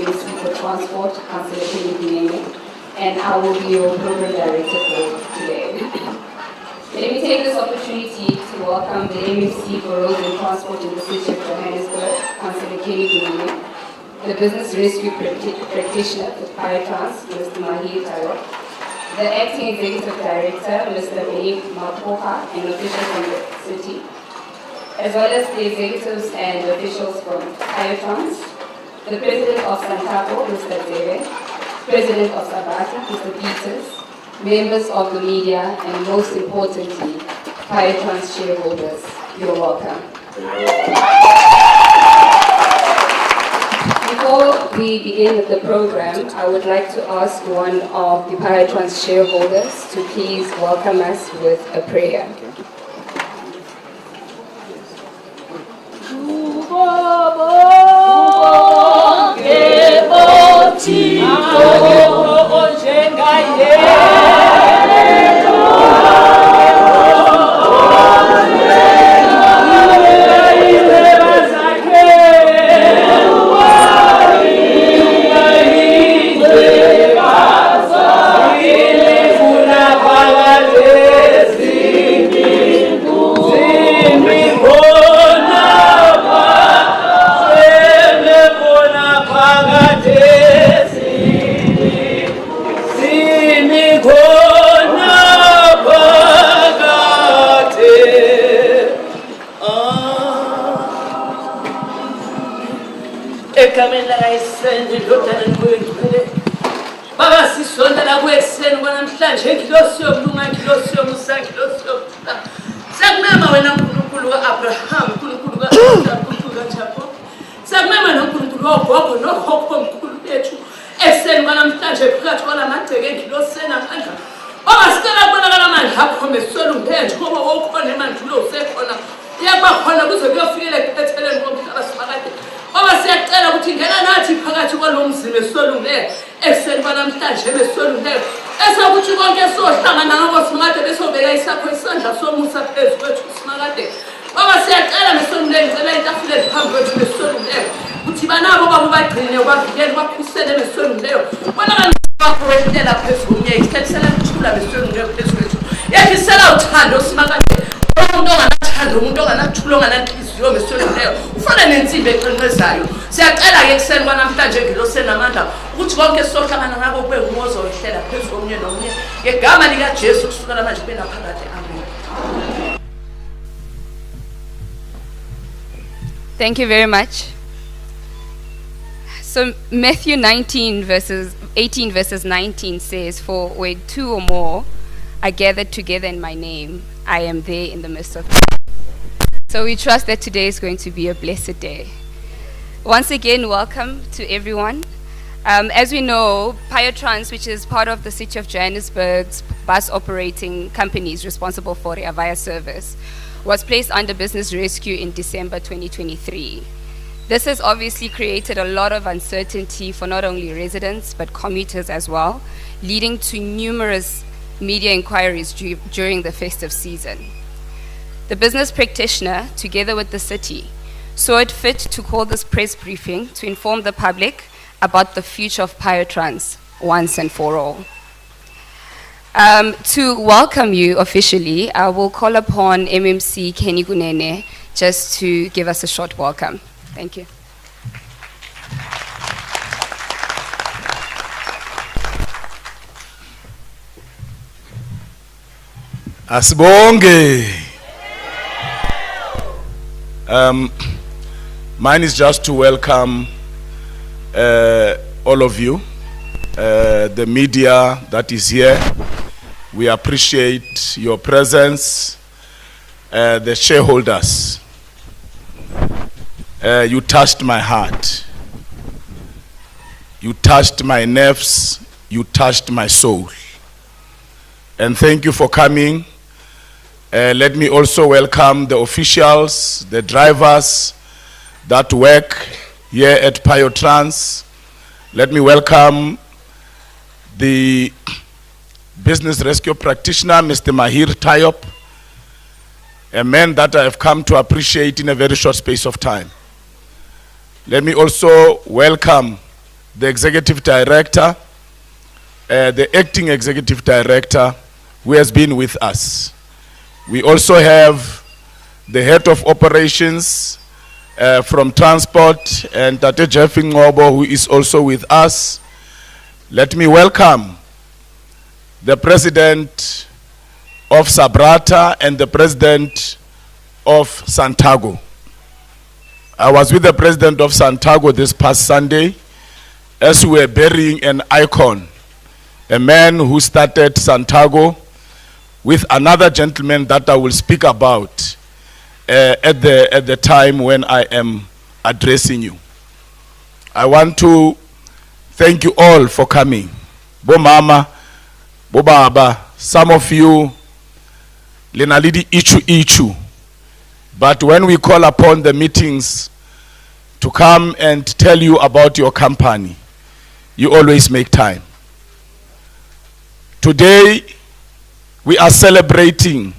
Ministry for Transport, Councillor Kunene, and I will be your program director for today. Let me take this opportunity to welcome the MFC for Roads and Transport in the City of Johannesburg, Councillor Kunene, the Business Rescue Practitioner for PIO TRANS, Mr. Mayier, the Acting Executive Director, Mr. Mayier, and officials from the city, as well as the executives and officials from PIO TRANS, the President of Santaco, Mr. Debe, President of Sabata, Mr. Peters, members of the media, and most importantly, PIO TRANS shareholders. You're welcome. Before we begin with the program, I would like to ask one of the PIO TRANS shareholders to please welcome us with a prayer. Thank you very much. So Matthew 18 verses 19 says, "For where two or more are gathered together in my name, I am there in the midst of them." So we trust that today is going to be a blessed day. Once again, welcome to everyone. As we know, PIO TRANS, which is part of the City of Johannesburg's bus operating companies responsible for REA VAYA service, was placed under business rescue in December 2023. This has obviously created a lot of uncertainty for not only residents but commuters as well, leading to numerous media inquiries during the festive season. The business practitioner, together with the city, saw it fit to call this press briefing to inform the public about the future of PIO TRANS once and for all. To welcome you officially, I will call upon MMC Kunene just to give us a short welcome. Thank you. Asibonge. Mine is just to welcome all of you, the media that is here. We appreciate your presence, the shareholders. You touched my heart. You touched my nerves. You touched my soul. And thank you for coming. Let me also welcome the officials, the drivers that work here at PIO TRANS. Let me welcome the business rescue practitioner, Mr. Mayier Tayob, a man that I have come to appreciate in a very short space of time. Let me also welcome the executive director, the acting executive director, who has been with us. We also have the head of operations from transport, and Tate Jeff Ngobo, who is also with us. Let me welcome the president of Sabrata and the president of Santago. I was with the president of Santago this past Sunday as we were burying an icon, a man who started Santago with another gentleman that I will speak about at the time when I am addressing you. I want to thank you all for coming. Bo mama, bo baba, some of you linalidi ichu, but when we call upon the meetings to come and tell you about your company, you always make time. Today, we are celebrating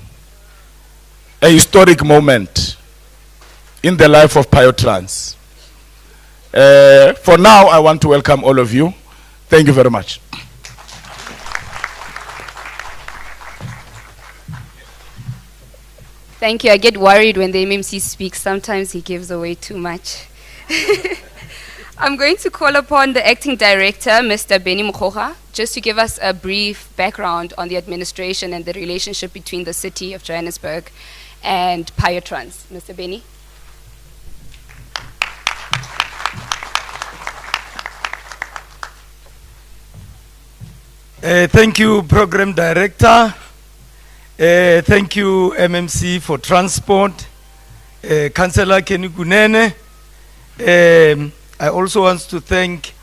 a historic moment in the life of PIO Trans. For now, I want to welcome all of you. Thank you very much. Thank you. I get worried when the MMC speaks. Sometimes he gives away too much. I'm going to call upon the acting director, Mr. Benny Mukhoga, just to give us a brief background on the administration and the relationship between the city of Johannesburg and PIO Trans. Mr. Benny. Thank you, Program Director. Thank you, MMC for Transport. Councillor Kunene. I also want to thank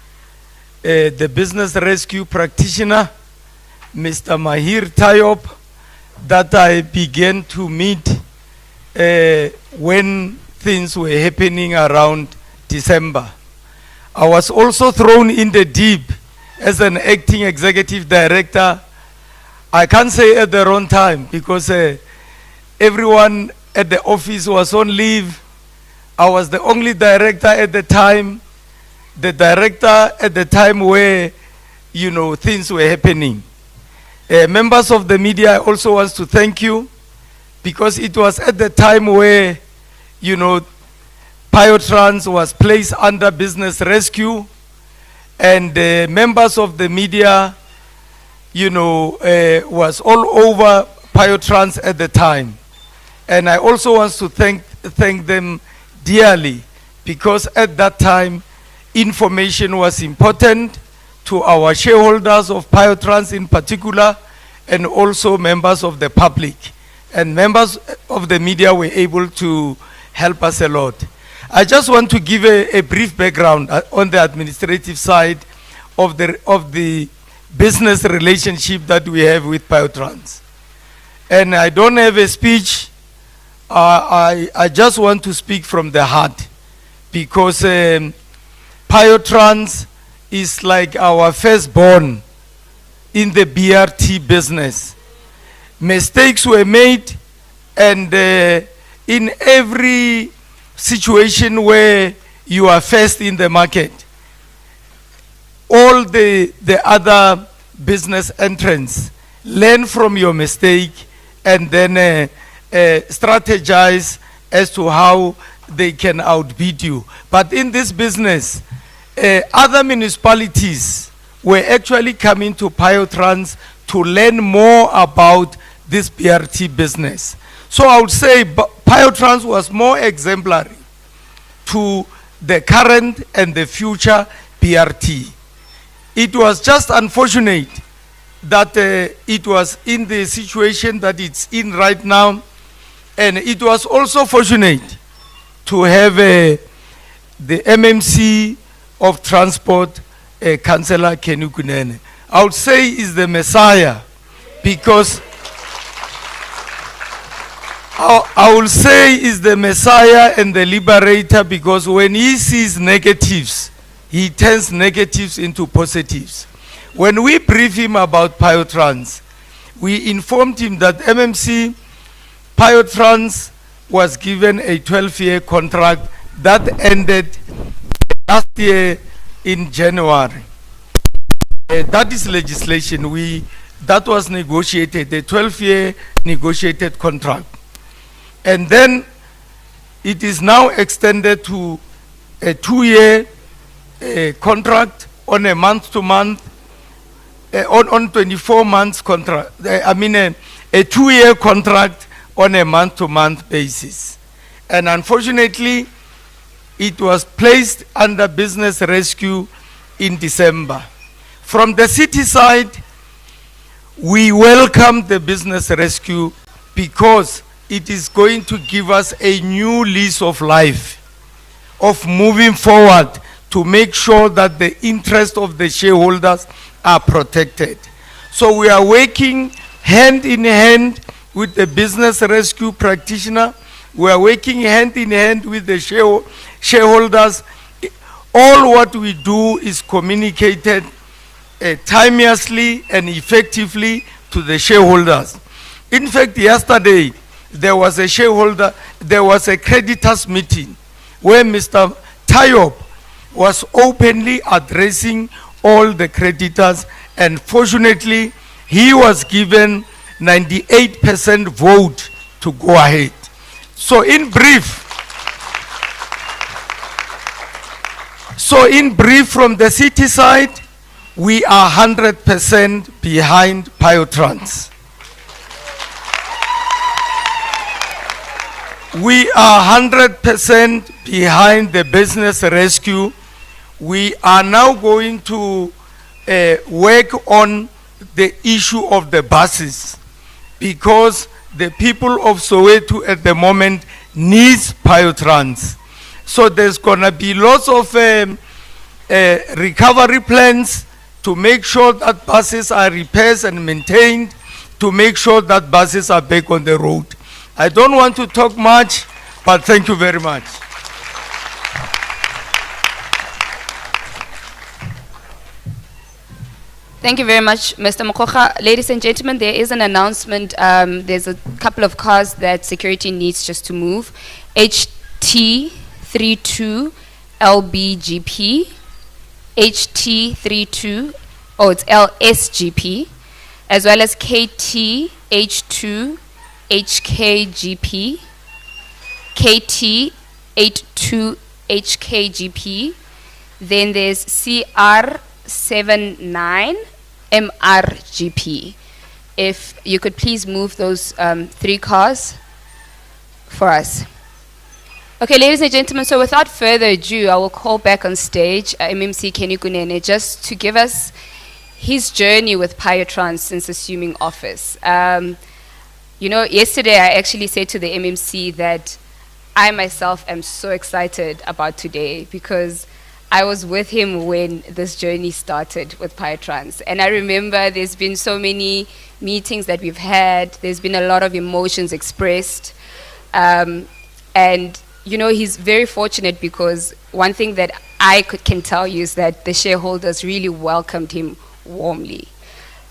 the Business Rescue Practitioner, Mr. Mayier Tayob, that I began to meet when things were happening around December. I was also thrown in the deep as an acting executive director. I can't say at the wrong time because everyone at the office was on leave. I was the only director at the time, the director at the time where, you know, things were happening. Members of the media, I also want to thank you because it was at the time where, you know, PIO Trans was placed under business rescue, and members of the media, you know, was all over PIO Trans at the time. And I also want to thank them dearly because at that time, information was important to our shareholders of PIO Trans in particular, and also members of the public. And members of the media were able to help us a lot. I just want to give a brief background on the administrative side of the business relationship that we have with PIO Trans. And I don't have a speech. I just want to speak from the heart because PIO Trans is like our firstborn in the BRT business. Mistakes were made, and in every situation where you are first in the market, all the other business entrants learn from your mistake and then strategize as to how they can outbid you. But in this business, other municipalities were actually coming to PIO Trans to learn more about this BRT business. So I would say PIO Trans was more exemplary to the current and the future BRT. It was just unfortunate that it was in the situation that it's in right now, and it was also fortunate to have the MMC of Transport, Councillor Kunene. I would say is the Messiah, because I will say is the Messiah and the liberator, because when he sees negatives, he turns negatives into positives. When we briefed him about PIO Trans, we informed him that MMC PIO Trans was given a 12-year contract that ended last year in January. That is legislation. That was negotiated, a 12-year negotiated contract. And then it is now extended to a 2-year contract on a month-to-month, on 24 months contract. A 2-year contract on a month-to-month basis. And unfortunately, it was placed under business rescue in December. From the city side, we welcome the business rescue because it is going to give us a new lease of life, of moving forward to make sure that the interests of the shareholders are protected. So we are working hand in hand with the business rescue practitioner. We are working hand in hand with the shareholders. All what we do is communicated timeously and effectively to the shareholders. In fact, yesterday, there was a creditors meeting where Mr. Tayob was openly addressing all the creditors, and fortunately, he was given 98% vote to go ahead. So in brief, from the city side, we are 100% behind PIO Trans. We are 100% behind the business rescue. We are now going to work on the issue of the buses, because the people of Soweto at the moment needs PIO Trans. So there's gonna be lots of recovery plans to make sure that buses are repaired and maintained, to make sure that buses are back on the road. I don't want to talk much, but thank you very much. Thank you very much, Mr. Mokocha. Ladies and gentlemen, there is an announcement. There's a couple of cars that security needs just to move. HT32 LBGP, HT32, it's LSGP, as well as KTH2 HKGP, KT82 HKGP, then there's CR79 MRGP. If you could please move those 3 cars for us. Okay, ladies and gentlemen, so without further ado, I will call back on stage MMC Kunene just to give us his journey with PIO Trans since assuming office. You know, yesterday I actually said to the MMC that I myself am so excited about today because I was with him when this journey started with PIO Trans. And I remember there's been so many meetings that we've had. There's been a lot of emotions expressed. And, you know, he's very fortunate because one thing that I can tell you is that the shareholders really welcomed him warmly.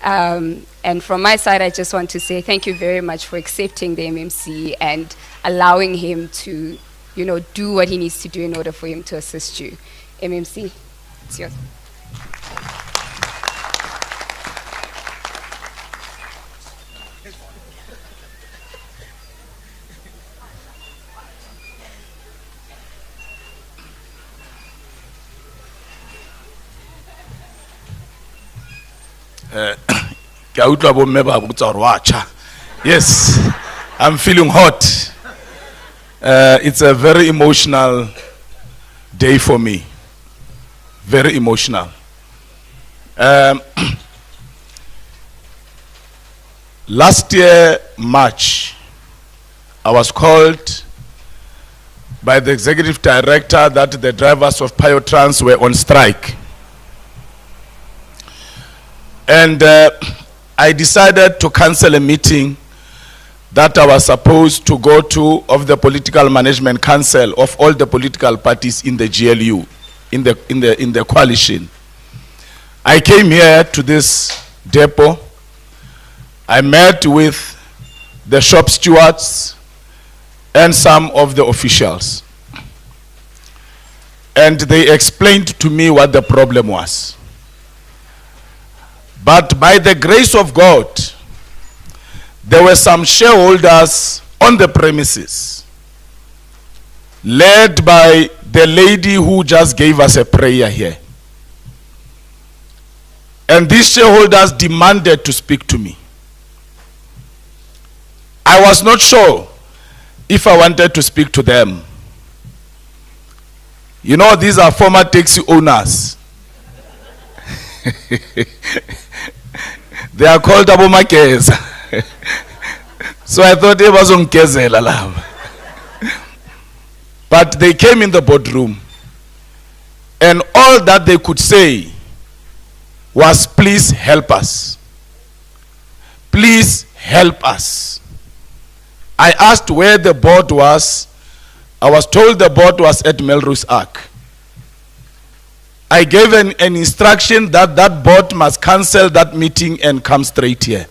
And from my side, I just want to say thank you very much for accepting the MMC and allowing him to, you know, do what he needs to do in order for him to assist you. MMC, it's yours. Yes, I'm feeling hot. It's a very emotional day for me. Very emotional. Last year, March, I was called by the executive director that the drivers of PIO Trans were on strike. And I decided to cancel a meeting that I was supposed to go to of the political management council of all the political parties in the GLU, in the coalition. I came here to this depot. I met with the shop stewards and some of the officials. and they explained to me what the problem was. But by the grace of God, there were some shareholders on the premises, led by the lady who just gave us a prayer here. And these shareholders demanded to speak to me. I was not sure if I wanted to speak to them. You know, these are former taxi owners. They are called Abomakeza. So I thought it was on Kezela. But they came in the boardroom, and all that they could say was, please help us. Please help us. I asked where the board was. I was told the board was at Melrose Arc. I gave an instruction that that board must cancel that meeting and come straight here.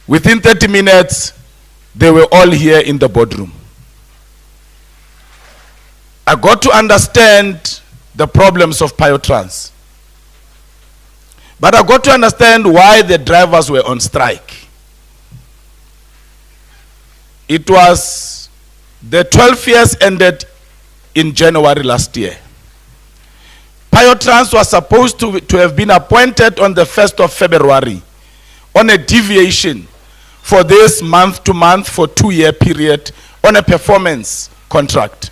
Within 30 minutes, they were all here in the boardroom. I got to understand the problems of PIO Trans. But I got to understand why the drivers were on strike. It was the 12 years ended in January last year. PIO Trans was supposed to have been appointed on the 1st of February on a deviation for this month-to-month for 2-year period on a performance contract.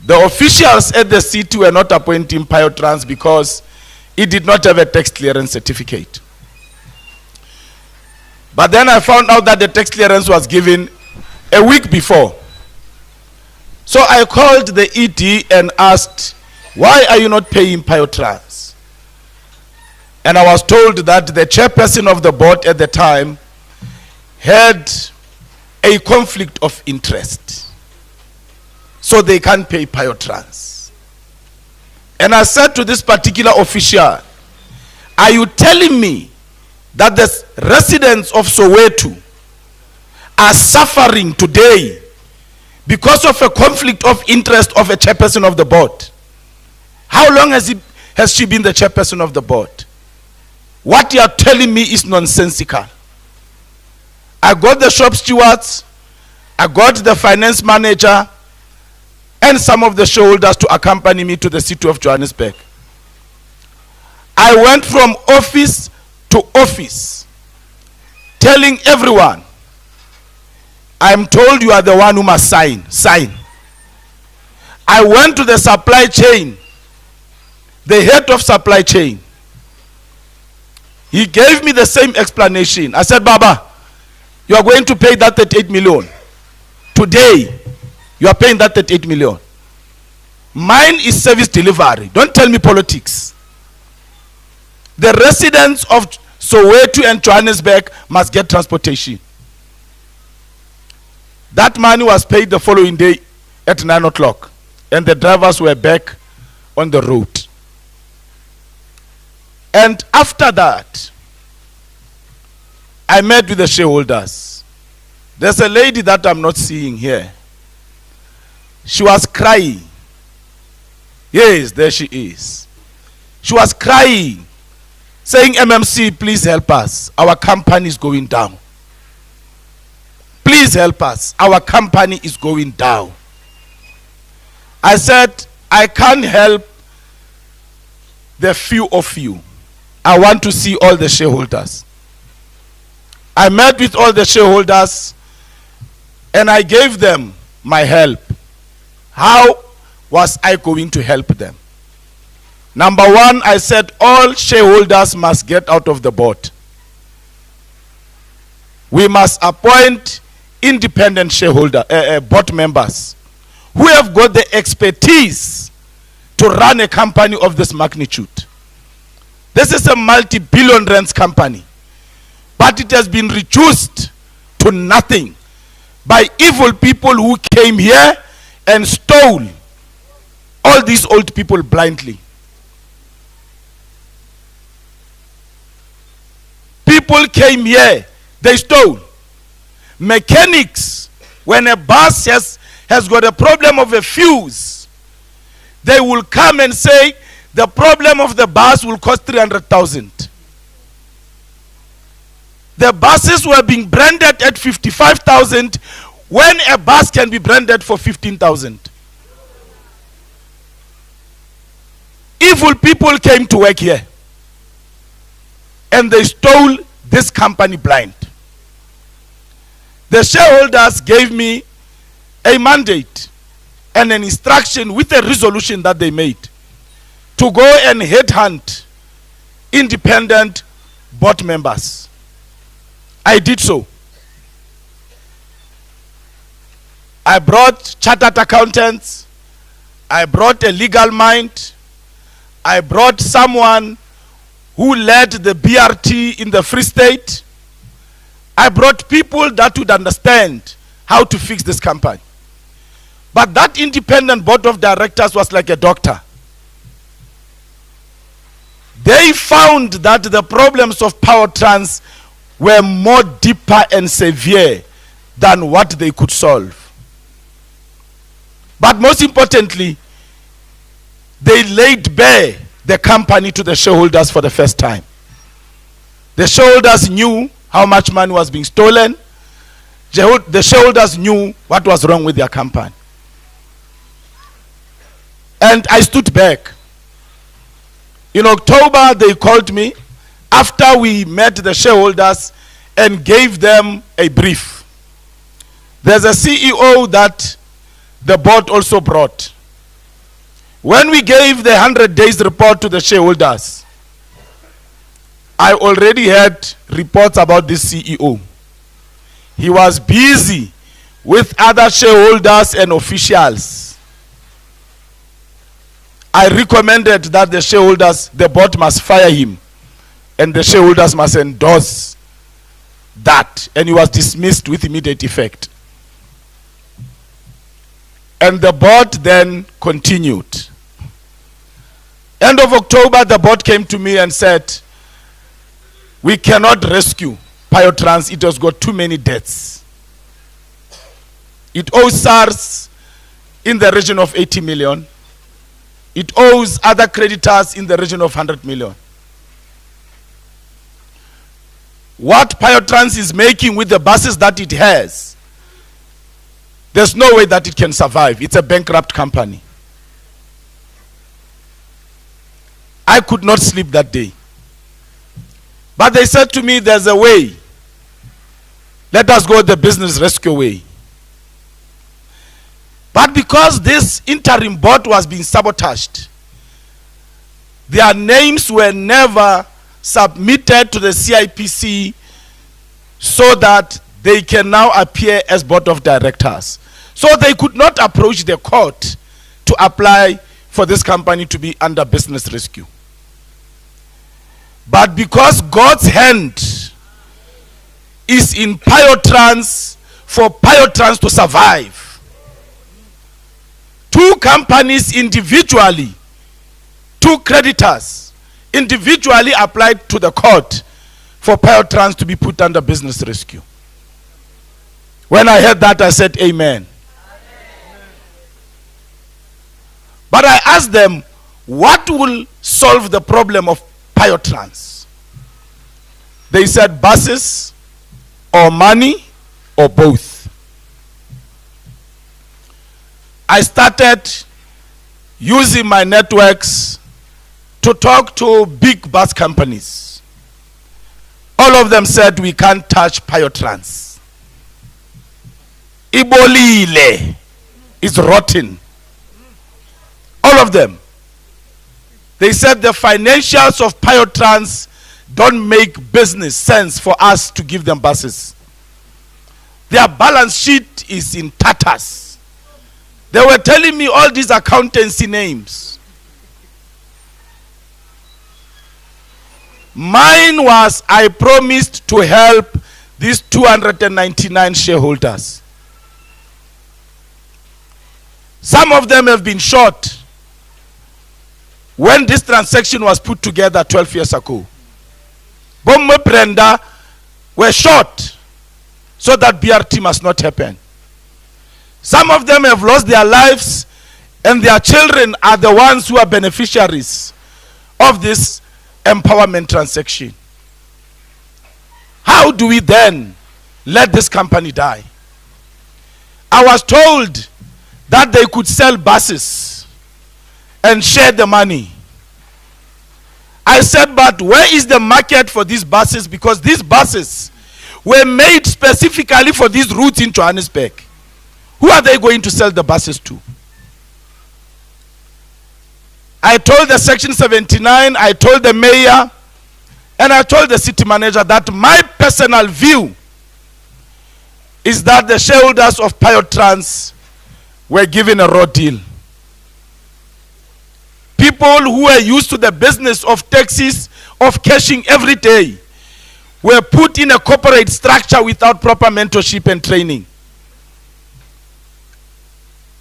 The officials at the city were not appointing PIO Trans because it did not have a tax clearance certificate. But then I found out that the tax clearance was given a week before. So I called the ED and asked, why are you not paying PIO Trans? And I was told that the chairperson of the board at the time had a conflict of interest, so they can't pay PIO Trans. And I said to this particular official, are you telling me that the residents of Soweto are suffering today because of a conflict of interest of a chairperson of the board? How long has she been the chairperson of the board? What you are telling me is nonsensical. I got the shop stewards, I got the finance manager, and some of the shareholders to accompany me to the city of Johannesburg. I went from office to office, telling everyone, I'm told you are the one who must sign. Sign. I went to the supply chain, the head of supply chain. He gave me the same explanation. I said, Baba, you are going to pay that 38 million. Today, you are paying that 38 million. Mine is service delivery. Don't tell me politics. The residents of Soweto and Johannesburg must get transportation. That money was paid the following day at 9 o'clock, and the drivers were back on the road. And after that, I met with the shareholders. There's a lady that I'm not seeing here. She was crying. Yes, there she is. She was crying, saying, MMC, please help us. Our company is going down. Please help us. Our company is going down. I said, I can't help the few of you. I want to see all the shareholders. I met with all the shareholders and I gave them my help. How was I going to help them? Number one, I said all shareholders must get out of the board. We must appoint independent shareholder board members who have got the expertise to run a company of this magnitude. This is a multi-billion rands company, but it has been reduced to nothing by evil people who came here and stole all these old people blindly. People came here, they stole. Mechanics, when a bus has has got a problem of a fuse, they will come and say the problem of the bus will cost 300,000. The buses were being branded at 55,000 when a bus can be branded for 15,000. Evil people came to work here and they stole this company blind. The shareholders gave me a mandate and an instruction with a resolution that they made to go and headhunt independent board members. I did so. I brought chartered accountants, I brought a legal mind, I brought someone who led the BRT in the Free State. I brought people that would understand how to fix this company. But that independent board of directors was like a doctor. They found that the problems of PIO Trans were more deeper and severe than what they could solve. But most importantly, they laid bare the company to the shareholders for the first time. The shareholders knew how much money was being stolen. The shareholders knew what was wrong with their company. And I stood back. In October, they called me after we met the shareholders and gave them a brief. There's a CEO that the board also brought. When we gave the 100 days report to the shareholders, I already had reports about this CEO. He was busy with other shareholders and officials. I recommended that the shareholders, the board must fire him and the shareholders must endorse that, and he was dismissed with immediate effect. And the board then continued. End of October, the board came to me and said, we cannot rescue PIO Trans, it has got too many debts. It owes SARS in the region of 80 million. It owes other creditors in the region of 100 million. What PIO Trans is making with the buses that it has, there's no way that it can survive. It's a bankrupt company. I could not sleep that day. But they said to me, there's a way. Let us go the business rescue way. But because this interim board was being sabotaged, their names were never submitted to the CIPC so that they can now appear as board of directors. So they could not approach the court to apply for this company to be under business rescue. But because God's hand is in PIO Trans for PIO Trans to survive, two companies individually, two creditors individually applied to the court for PIO Trans to be put under business rescue. When I heard that, I said, Amen. But I asked them, what will solve the problem of PIO Trans? They said buses or money or both. I started using my networks to talk to big bus companies. All of them said we can't touch PIO Trans. Ibolile is rotten. All of them. They said the financials of PIO Trans don't make business sense for us to give them buses. Their balance sheet is in tatters. They were telling me all these accountancy names. Mine was, I promised to help these 299 shareholders. Some of them have been shot when this transaction was put together 12 years ago. Bombe Brenda were shot so that BRT must not happen. Some of them have lost their lives, and their children are the ones who are beneficiaries of this empowerment transaction. How do we then let this company die? I was told that they could sell buses and share the money. I said, but where is the market for these buses? Because these buses were made specifically for these routes in Johannesburg. Who are they going to sell the buses to? I told the Section 79, I told the mayor, and I told the city manager that my personal view is that the shareholders of PIO Trans were given a raw deal. People who were used to the business of taxis, of cashing every day, were put in a corporate structure without proper mentorship and training.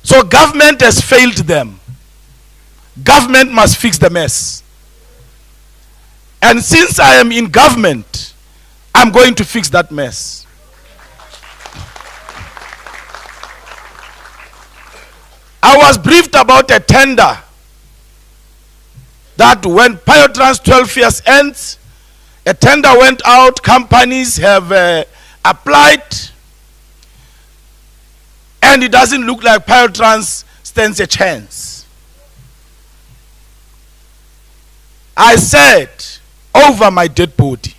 So government has failed them. Government must fix the mess. And since I am in government, I'm going to fix that mess. I was briefed about a tender that when PIO Trans 12 years ends, a tender went out, companies have applied, and it doesn't look like PIO Trans stands a chance. I said, over my dead body,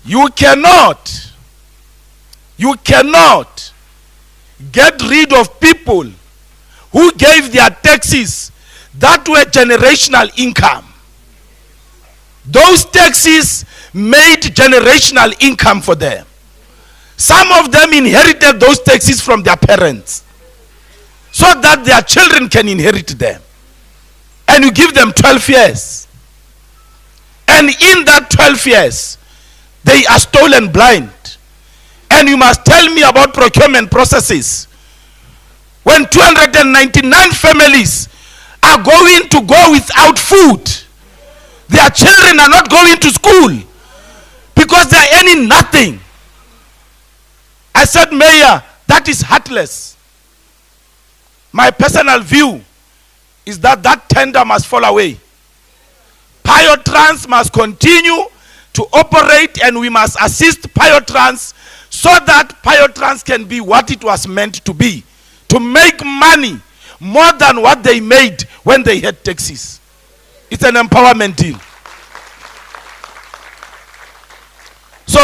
you cannot get rid of people who gave their taxes that were generational income. Those taxes made generational income for them. Some of them inherited those taxes from their parents so that their children can inherit them. And you give them 12 years. And in that 12 years, they are stolen blind. And you must tell me about procurement processes. When 299 families are going to go without food, their children are not going to school because they are earning nothing. I said, Mayor, that is heartless. My personal view is that that tender must fall away. PIO Trans must continue to operate, and we must assist PIO Trans so that PIO Trans can be what it was meant to be, to make money more than what they made when they had taxis. It's an empowerment deal. So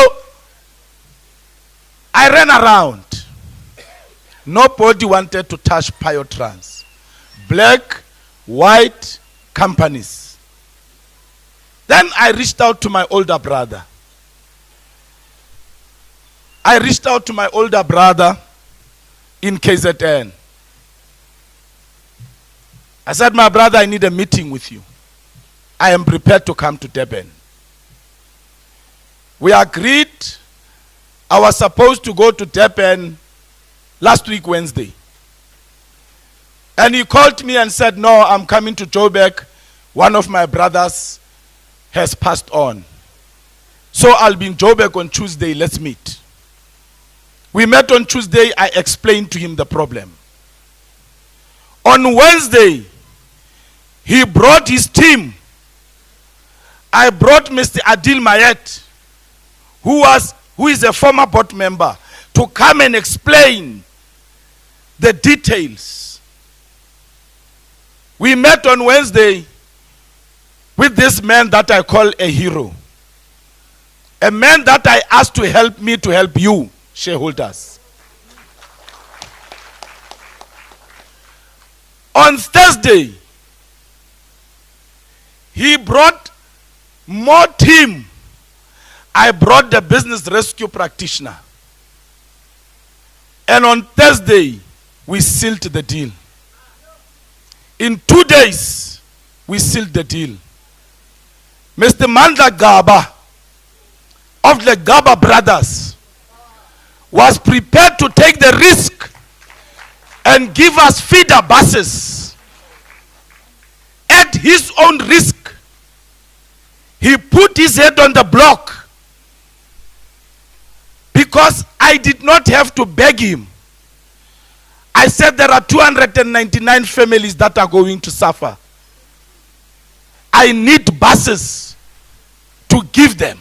I ran around. Nobody wanted to touch PIO Trans. Black, white companies. Then I reached out to my older brother. in KZN. I said, my brother, I need a meeting with you. I am prepared to come to Durban. We agreed. I was supposed to go to Durban last week, Wednesday. And he called me and said, no, I'm coming to Joburg. One of my brothers has passed on. So I'll be in Joburg on Tuesday. Let's meet. We met on Tuesday. I explained to him the problem. On Wednesday, he brought his team. I brought Mr. Adil Mayet, who is a former board member, to come and explain the details. We met on Wednesday with this man that I call a hero. A man that I asked to help me to help you, shareholders. On Thursday, he brought more team. I brought the business rescue practitioner. And on Thursday, we sealed the deal. In 2 days, we sealed the deal. Mr. Mandla Gaba of the Gaba brothers was prepared to take the risk and give us feeder buses at his own risk. He put his head on the block because I did not have to beg him. I said there are 299 families that are going to suffer. I need buses to give them.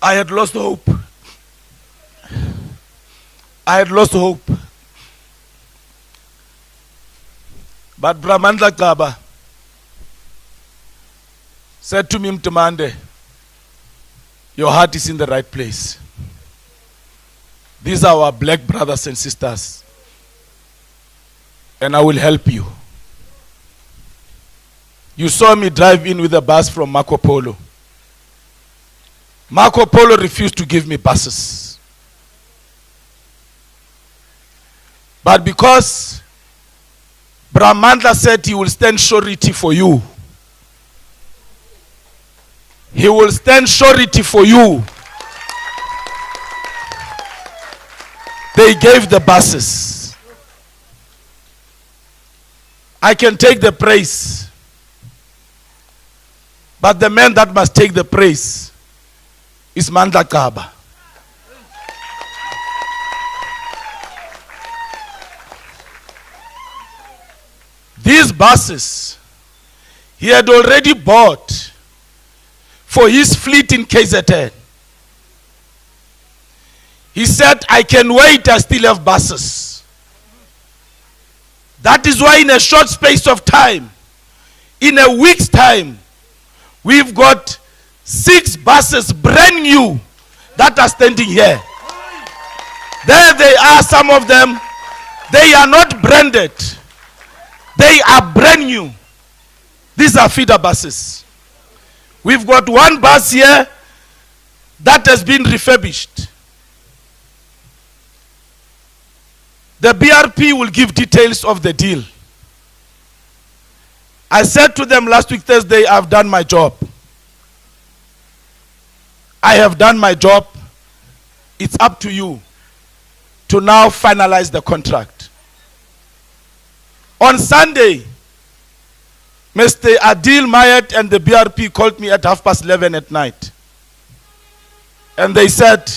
I had lost hope. I had lost hope. But Brahmandla Kaba said to me, Mtumande, your heart is in the right place. These are our black brothers and sisters, and I will help you. You saw me drive in with a bus from Marco Polo. Marco Polo refused to give me buses. But because Brahmandla said he will stand surety for you, he will stand surety for you, they gave the buses. I can take the praise, but the man that must take the praise is Mandla Kaba. These buses he had already bought for his fleet in KZN. He said, I can wait, I still have buses. That is why in a short space of time, in a week's time, we've got 6 buses brand new that are standing here. There they are, some of them. They are not branded. They are brand new. These are feeder buses. We've got 1 bus here that has been refurbished. The BRP will give details of the deal. I said to them last week Thursday, I've done my job. I have done my job. It's up to you to now finalize the contract. On Sunday, Mr. Adil Mayier and the BRP called me at 11:30 at night. And they said,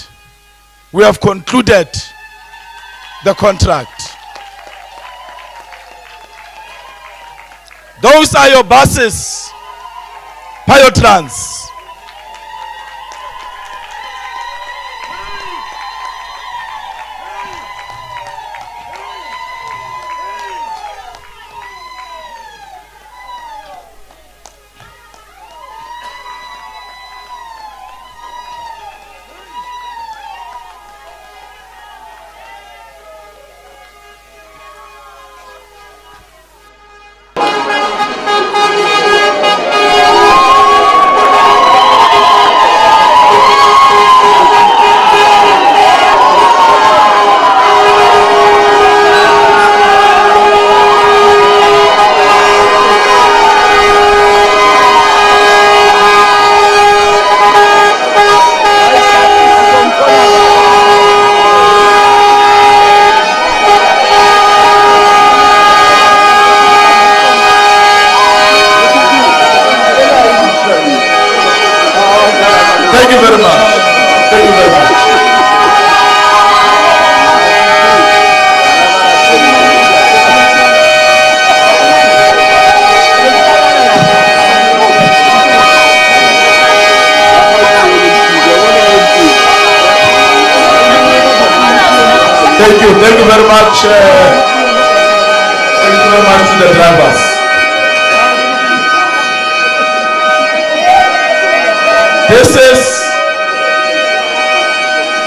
we have concluded the contract. Those are your buses, PIO Trans. Thank you very much. Thank you very much. Thank you very much. Thank you very much to the drivers.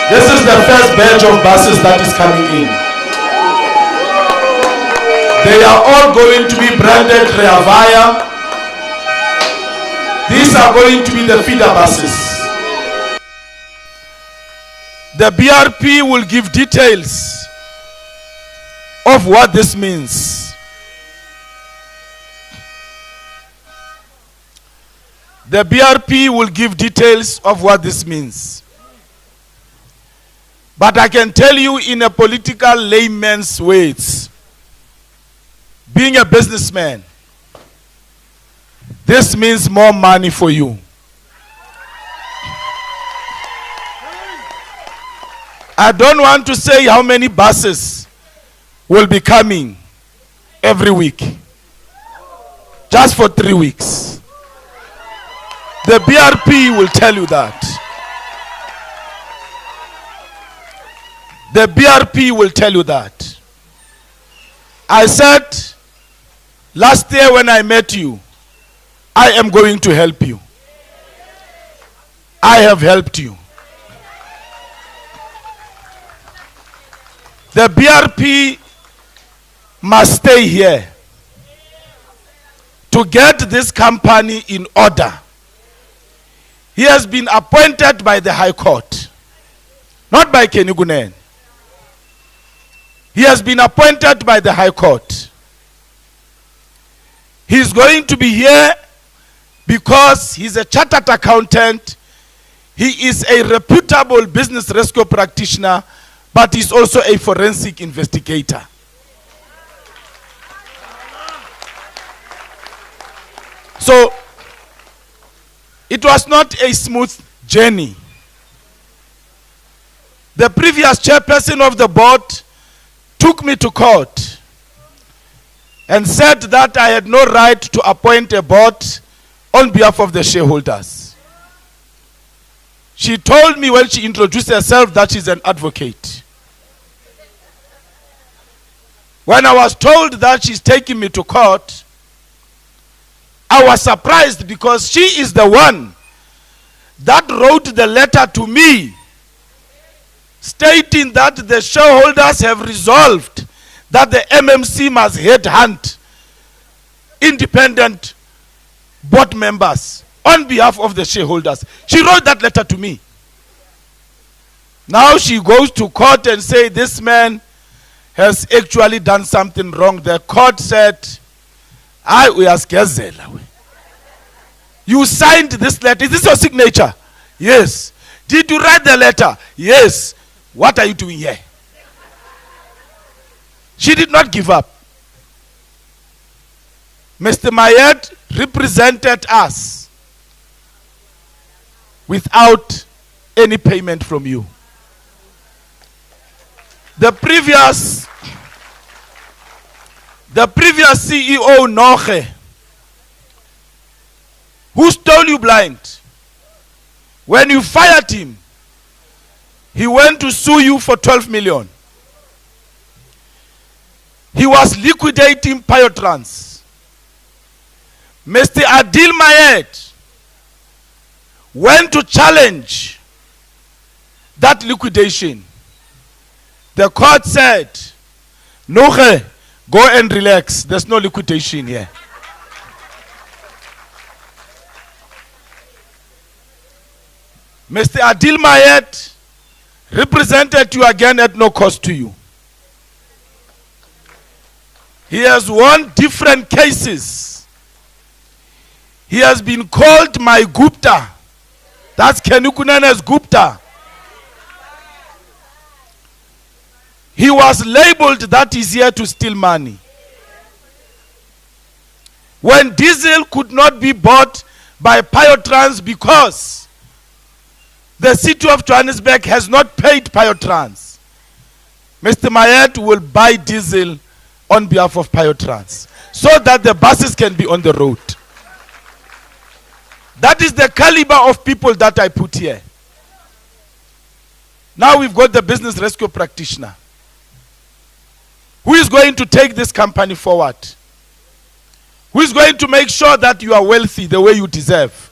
This is the first batch of buses that is coming in. They They are all going to be branded REA VAYA. These are going to be the feeder buses. The BRP will give details of what this means. The BRP will give details of what this means. But I can tell you in a political layman's words, being a businessman, this means more money for you. I don't want to say how many buses will be coming every week. Just for 3 weeks. The BRP will tell you that. The BRP will tell you that. I said last year when I met you, I am going to help you. I have helped you. The BRP must stay here to get this company in order. He has been appointed by the High Court, not by Kunene. He has been appointed by the High Court. He is going to be here because he's a chartered accountant. He is a reputable business rescue practitioner, but he's also a forensic investigator. So, it was not a smooth journey. The previous chairperson of the board took me to court and said that I had no right to appoint a board on behalf of the shareholders. She told me when she introduced herself that she's an advocate. When I was told that she's taking me to court, I was surprised because she is the one that wrote the letter to me stating that the shareholders have resolved that the MMC must headhunt independent board members on behalf of the shareholders. She wrote that letter to me. Now she goes to court and says this man has actually done something wrong. The court said, we are scared. You signed this letter. Is this your signature? Yes. Did you write the letter? Yes. What are you doing here? She did not give up. Mr. Mayier represented us without any payment from you. The previous CEO, Noche, who stole you blind, when you fired him, he went to sue you for 12 million. He was liquidating PIO TRANS. Mr. Adil Mayier went to challenge that liquidation. The court said, Noche, go and relax. There's no liquidation here. Mr. Adil Mayier represented you again at no cost to you. He has won different cases. He has been called my Gupta. That's Kunene's Gupta. He was labeled that he's here to steal money. When diesel could not be bought by PIO TRANS because the city of Johannesburg has not paid PIO TRANS, Mr. Mayier will buy diesel on behalf of PIO TRANS so that the buses can be on the road. That is the caliber of people that I put here. Now we've got the business rescue practitioner who is going to take this company forward, who is going to make sure that you are wealthy the way you deserve,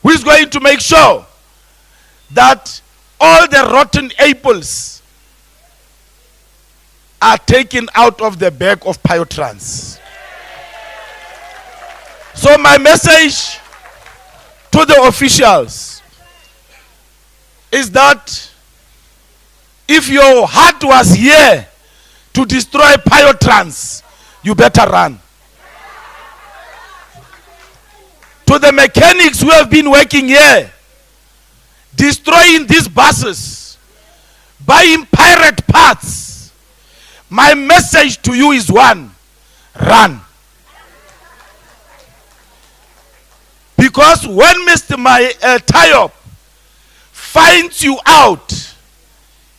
who is going to make sure that all the rotten apples are taken out of the bag of PIO Trans. So my message to the officials is that if your heart was here to destroy PIO Trans, you better run. To the mechanics who have been working here, destroying these buses, buying pirate parts, my message to you is one: run. Because when Mr. Tayob finds you out,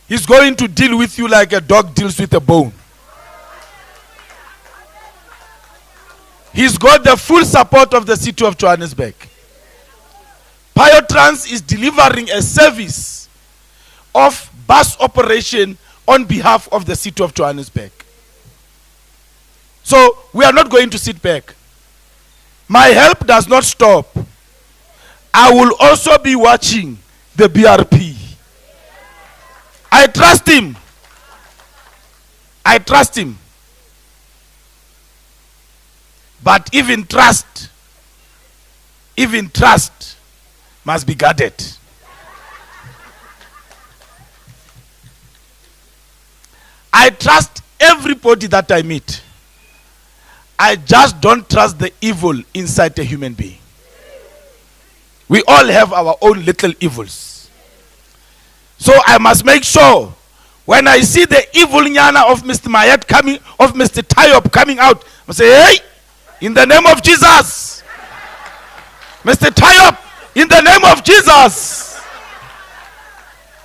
he's going to deal with you like a dog deals with a bone. He's got the full support of the city of Johannesburg. PIO Trans is delivering a service of bus operation on behalf of the city of Johannesburg. So we are not going to sit back. My help does not stop. I will also be watching the BRP. I trust him. I trust him. But even trust must be guarded. I trust everybody that I meet. I just don't trust the evil inside a human being. We all have our own little evils. So I must make sure when I see the evil nyana of Mr. Mayier coming, of Mr. Tayob coming out, I say, hey, in the name of Jesus, Mr. Tayob, in the name of Jesus,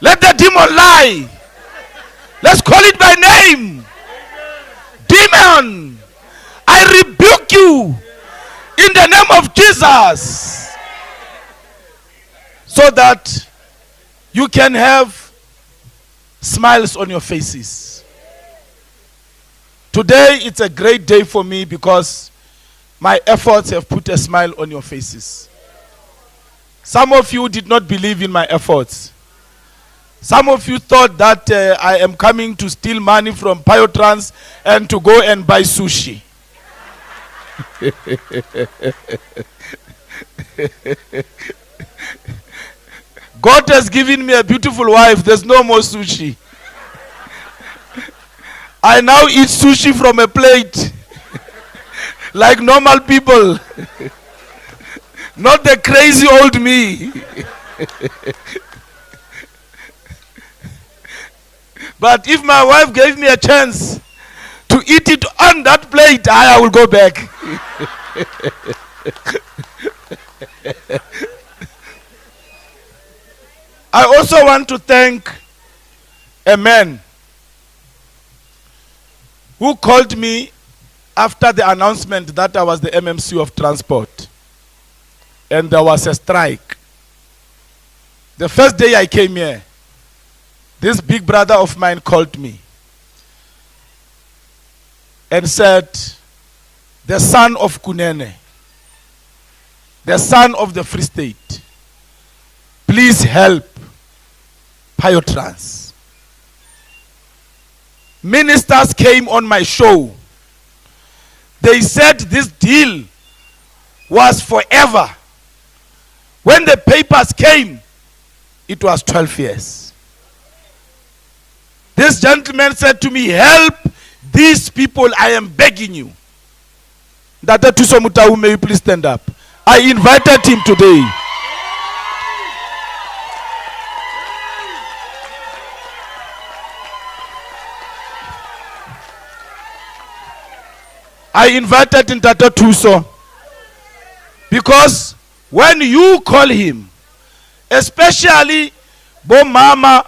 let the demon lie. Let's call it by name. Demon, I rebuke you in the name of Jesus, so that you can have smiles on your faces. Today it's a great day for me because my efforts have put a smile on your faces. Some of you did not believe in my efforts. Some of you thought that I am coming to steal money from PIO Trans and to go and buy sushi. God has given me a beautiful wife. There's no more sushi. I now eat sushi from a plate like normal people. Not the crazy old me. But if my wife gave me a chance to eat it on that plate, I will go back. I also want to thank a man who called me after the announcement that I was the MMC of transport and there was a strike. The first day I came here, this big brother of mine called me and said, the son of Kunene, the son of the Free State, please help PIO Trans. Ministers came on my show. They said this deal was forever. When the papers came, it was 12 years. This gentleman said to me, help these people, I am begging you. Dr. Tuso Mutau, may you please stand up? I invited him today. I invited in Tata Tuso because when you call him, especially Bo Mama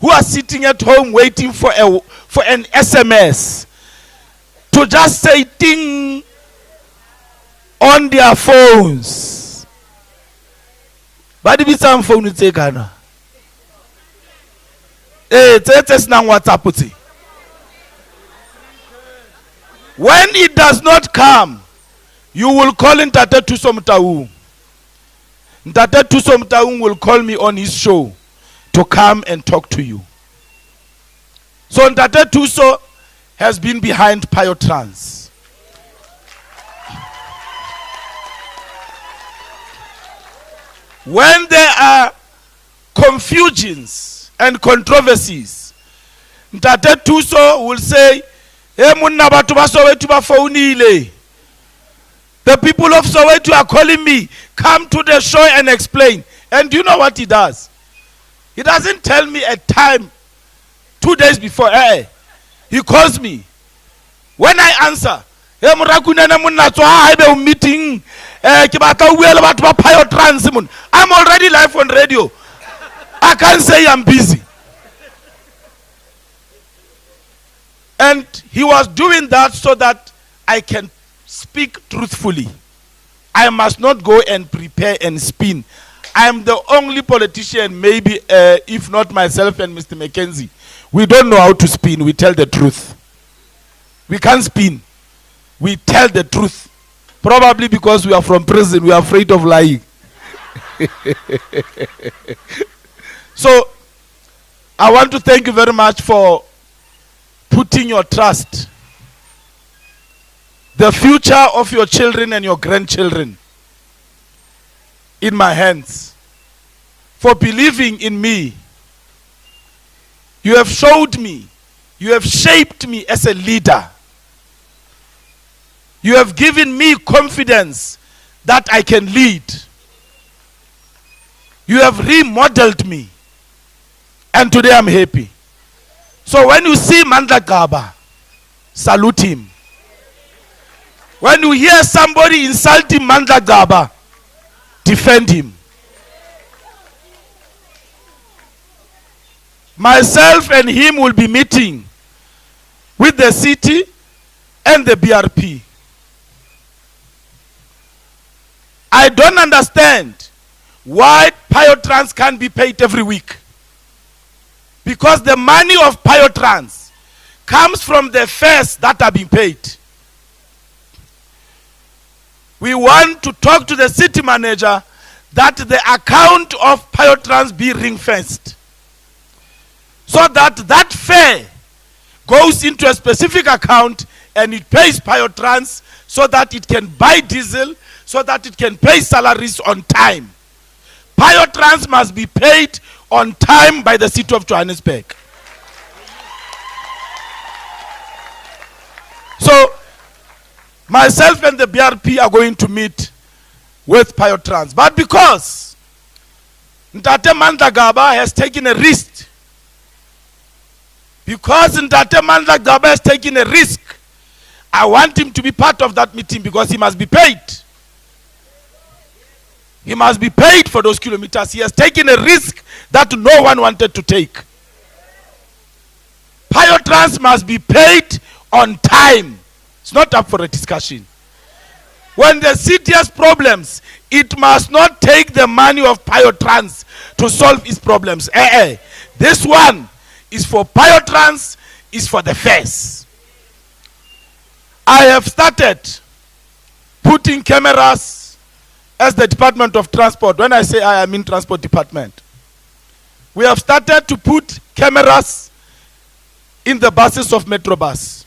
who are sitting at home waiting for an SMS to just say ting on their phones. But if it's on phone, it's a Ghana. It's not WhatsApp. When it does not come, you will call in Tate Tuso Mutau. Tate Tuso Mutau will call me on his show to come and talk to you. So Tate Tuso has been behind PIO Trans. When there are confusions and controversies, Ntate Tuso will say, "Hey, munna batu ba Soweto ba phonile. The people of Soweto are calling me. Come to the show and explain." And do you know what he does? He doesn't tell me a time 2 days before. He calls me. When I answer, "Hey, Kunene munna tswa ha be meeting. Ke batla o bua le batho ba PIO Trans mun." I'm already live on radio. I can't say I'm busy. And he was doing that so that I can speak truthfully. I must not go and prepare and spin. I am the only politician, maybe if not myself and Mr. Mackenzie. We don't know how to spin. We tell the truth. We can't spin. We tell the truth. Probably because we are from prison. We are afraid of lying. So, I want to thank you very much for putting your trust, the future of your children and your grandchildren, in my hands, for believing in me. You have showed me, you have shaped me as a leader. You have given me confidence that I can lead. You have remodeled me. And today I'm happy. So when you see Mandla Gaba, salute him. When you hear somebody insulting Mandla Gaba, defend him. Myself and him will be meeting with the city and the BRP. I don't understand why PIO Trans can't be paid every week. Because the money of PIO Trans comes from the fares that are being paid. We want to talk to the city manager that the account of PIO Trans be ring-fenced, so that that fare goes into a specific account and it pays PIO Trans so that it can buy diesel, so that it can pay salaries on time. PIO Trans must be paid on time by the city of Johannesburg. So, myself and the BRP are going to meet with PIO Trans. But because Ntate Mandla Gaba has taken a risk, I want him to be part of that meeting because he must be paid. He must be paid for those kilometers. He has taken a risk that no one wanted to take. PIO Trans must be paid on time. It's not up for a discussion. When the city has problems, it must not take the money of PIO Trans to solve its problems. This one is for PIO Trans, is for the fares. I have started putting cameras as the Department of Transport. When I say I mean Transport Department. We have started to put cameras in the buses of Metrobus.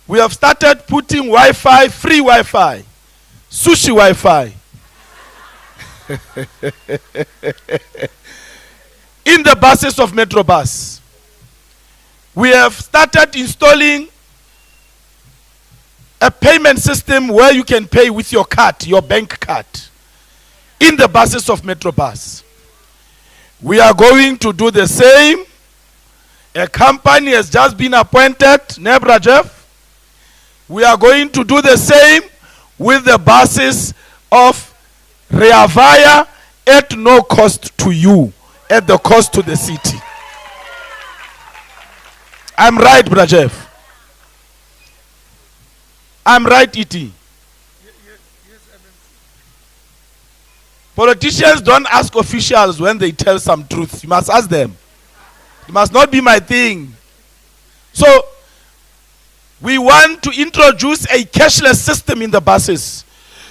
We have started putting Wi-Fi, free Wi-Fi, sushi Wi-Fi in the buses of Metrobus. We have started installing a payment system where you can pay with your card, your bank card, in the buses of Metrobus. We are going to do the same. A company has just been appointed, Nebrajef. We are going to do the same with the buses of REA VAYA at no cost to you, at the cost to the city. I'm right, Brajef. I'm right, E.T. Politicians don't ask officials when they tell some truth. You must ask them. It must not be my thing. So, we want to introduce a cashless system in the buses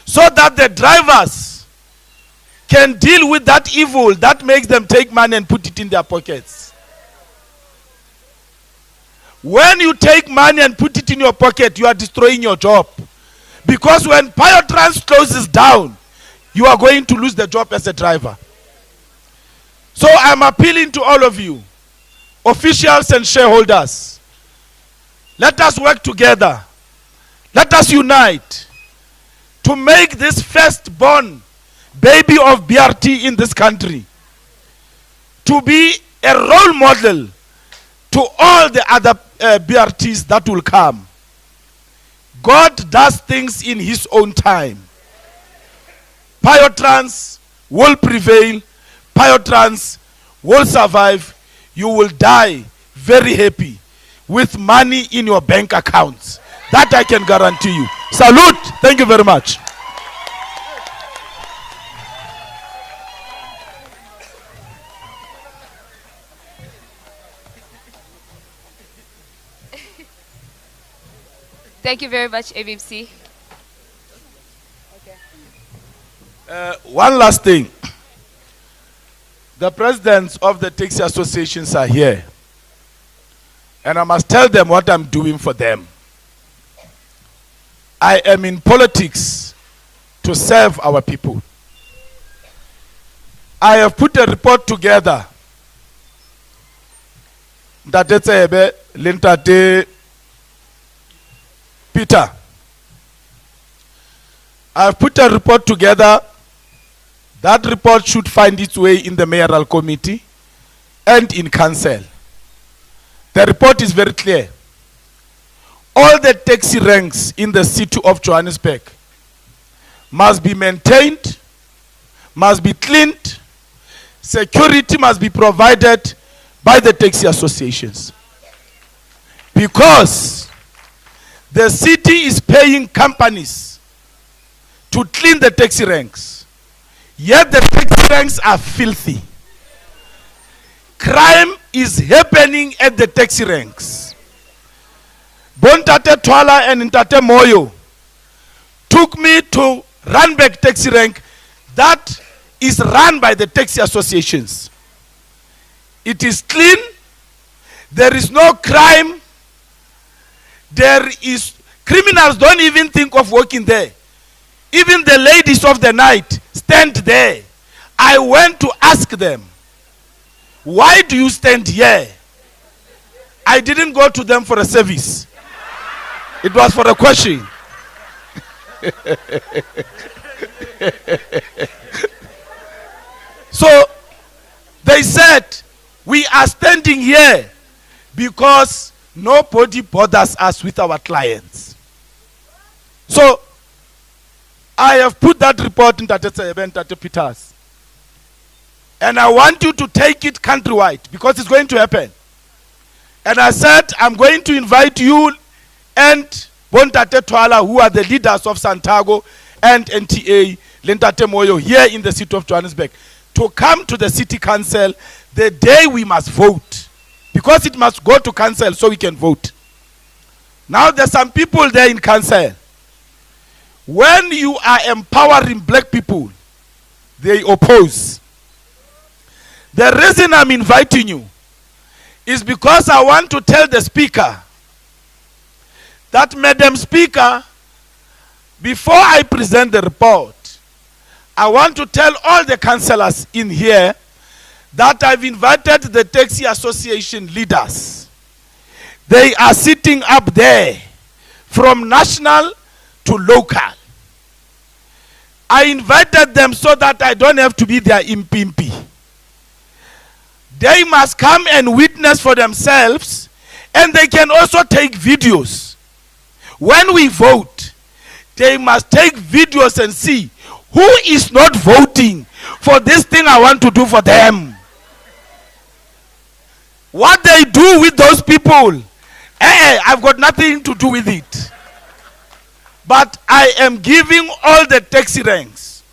so that the drivers can deal with that evil that makes them take money and put it in their pockets. When you take money and put it in your pocket, you are destroying your job. Because when PIO TRANS closes down, you are going to lose the job as a driver. So I'm appealing to all of you, officials and shareholders. Let us work together. Let us unite to make this firstborn baby of BRT in this country to be a role model to all the other BRTs that will come. God does things in his own time. PIO TRANS will prevail. PIO TRANS will survive. You will die very happy with money in your bank accounts. That I can guarantee you. Salute. Thank you very much. Thank you very much, ABMC. One last thing. The presidents of the taxi associations are here. And I must tell them what I'm doing for them. I am in politics to serve our people. I have put a report together. Peter. I've put a report together. That report should find its way in the mayoral committee and in council. The report is very clear. All the taxi ranks in the city of Johannesburg must be maintained, must be cleaned, security must be provided by the taxi associations. Because the city is paying companies to clean the taxi ranks. Yet the taxi ranks are filthy. Crime is happening at the taxi ranks. Bontate Twala and Ntate Moyo took me to Randburg taxi rank that is run by the taxi associations. It is clean. There is no crime. Criminals don't even think of working there. Even the ladies of the night stand there. I went to ask them, why do you stand here? I didn't go to them for a service. It was for a question. So they said, we are standing here because nobody bothers us with our clients. So I have put that report in Tate Peters. And I want you to take it countrywide because it's going to happen. And I said, I'm going to invite you and Bontate Twala, who are the leaders of Santago and NTA, Lentate Moyo, here in the city of Johannesburg, to come to the city council the day we must vote. Because it must go to council so we can vote. Now there's some people there in council. When you are empowering black people, they oppose. The reason I'm inviting you is because I want to tell the speaker that, Madam Speaker, before I present the report, I want to tell all the councillors in here that I've invited the taxi association leaders. They are sitting up there from national to local. I invited them so that I don't have to be their impimpi. They must come and witness for themselves, and they can also take videos. When we vote, they must take videos and see who is not voting for this thing I want to do for them. What they do with those people, I've got nothing to do with it. But I am giving all the taxi ranks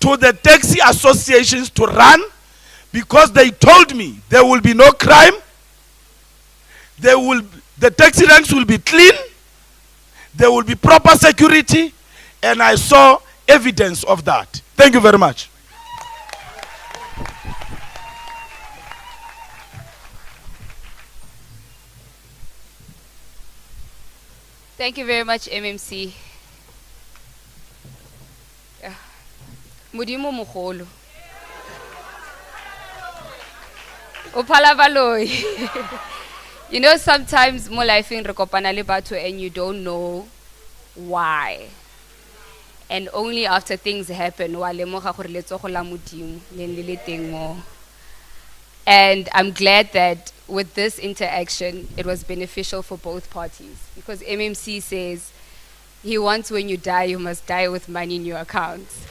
to the taxi associations to run, because they told me there will be no crime, the taxi ranks will be clean, there will be proper security, and I saw evidence of that. Thank you very much. Thank you very much, MMC. Yeah. Modimo mogolo. O phala baloi. You know, sometimes mo life in rekopana le batho and you don't know why. And only after things happen, wa lemoga gore letsogo la Modimo le le teng mo. And I'm glad that with this interaction, it was beneficial for both parties. Because MMC says he wants when you die, you must die with money in your accounts.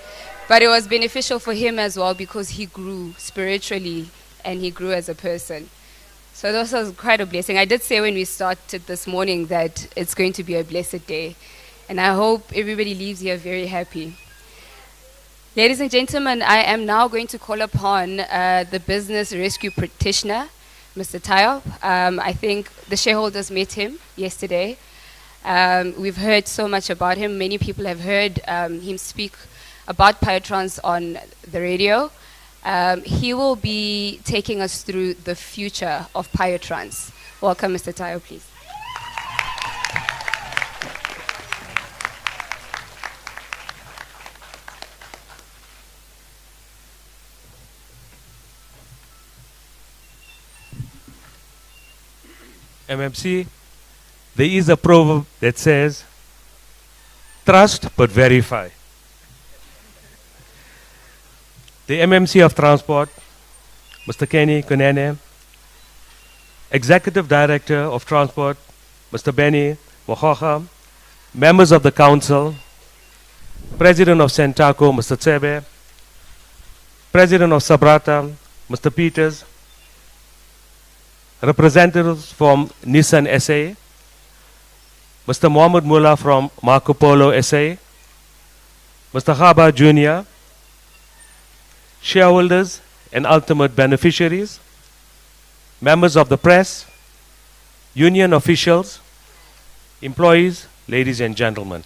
But it was beneficial for him as well because he grew spiritually and he grew as a person. So this was quite a blessing. I did say when we started this morning that it's going to be a blessed day. And I hope everybody leaves here very happy. Ladies and gentlemen, I am now going to call upon the business rescue practitioner, Mr. Tayob. I think the shareholders met him yesterday. We've heard so much about him. Many people have heard him speak about PIO TRANS on the radio. He will be taking us through the future of PIO TRANS. Welcome, Mr. Tayob, please. MMC, there is a proverb that says, trust but verify. The MMC of Transport, Mr. Kunene, Executive Director of Transport, Mr. Benny Mohocha, members of the Council, President of Sentaco, Mr. Tsebe, President of Sabrata, Mr. Peters, representatives from Nissan SA, Mr. Mohammed Mullah from Marco Polo SA, Mr. Khaba Jr., shareholders and ultimate beneficiaries, members of the press, union officials, employees, ladies and gentlemen.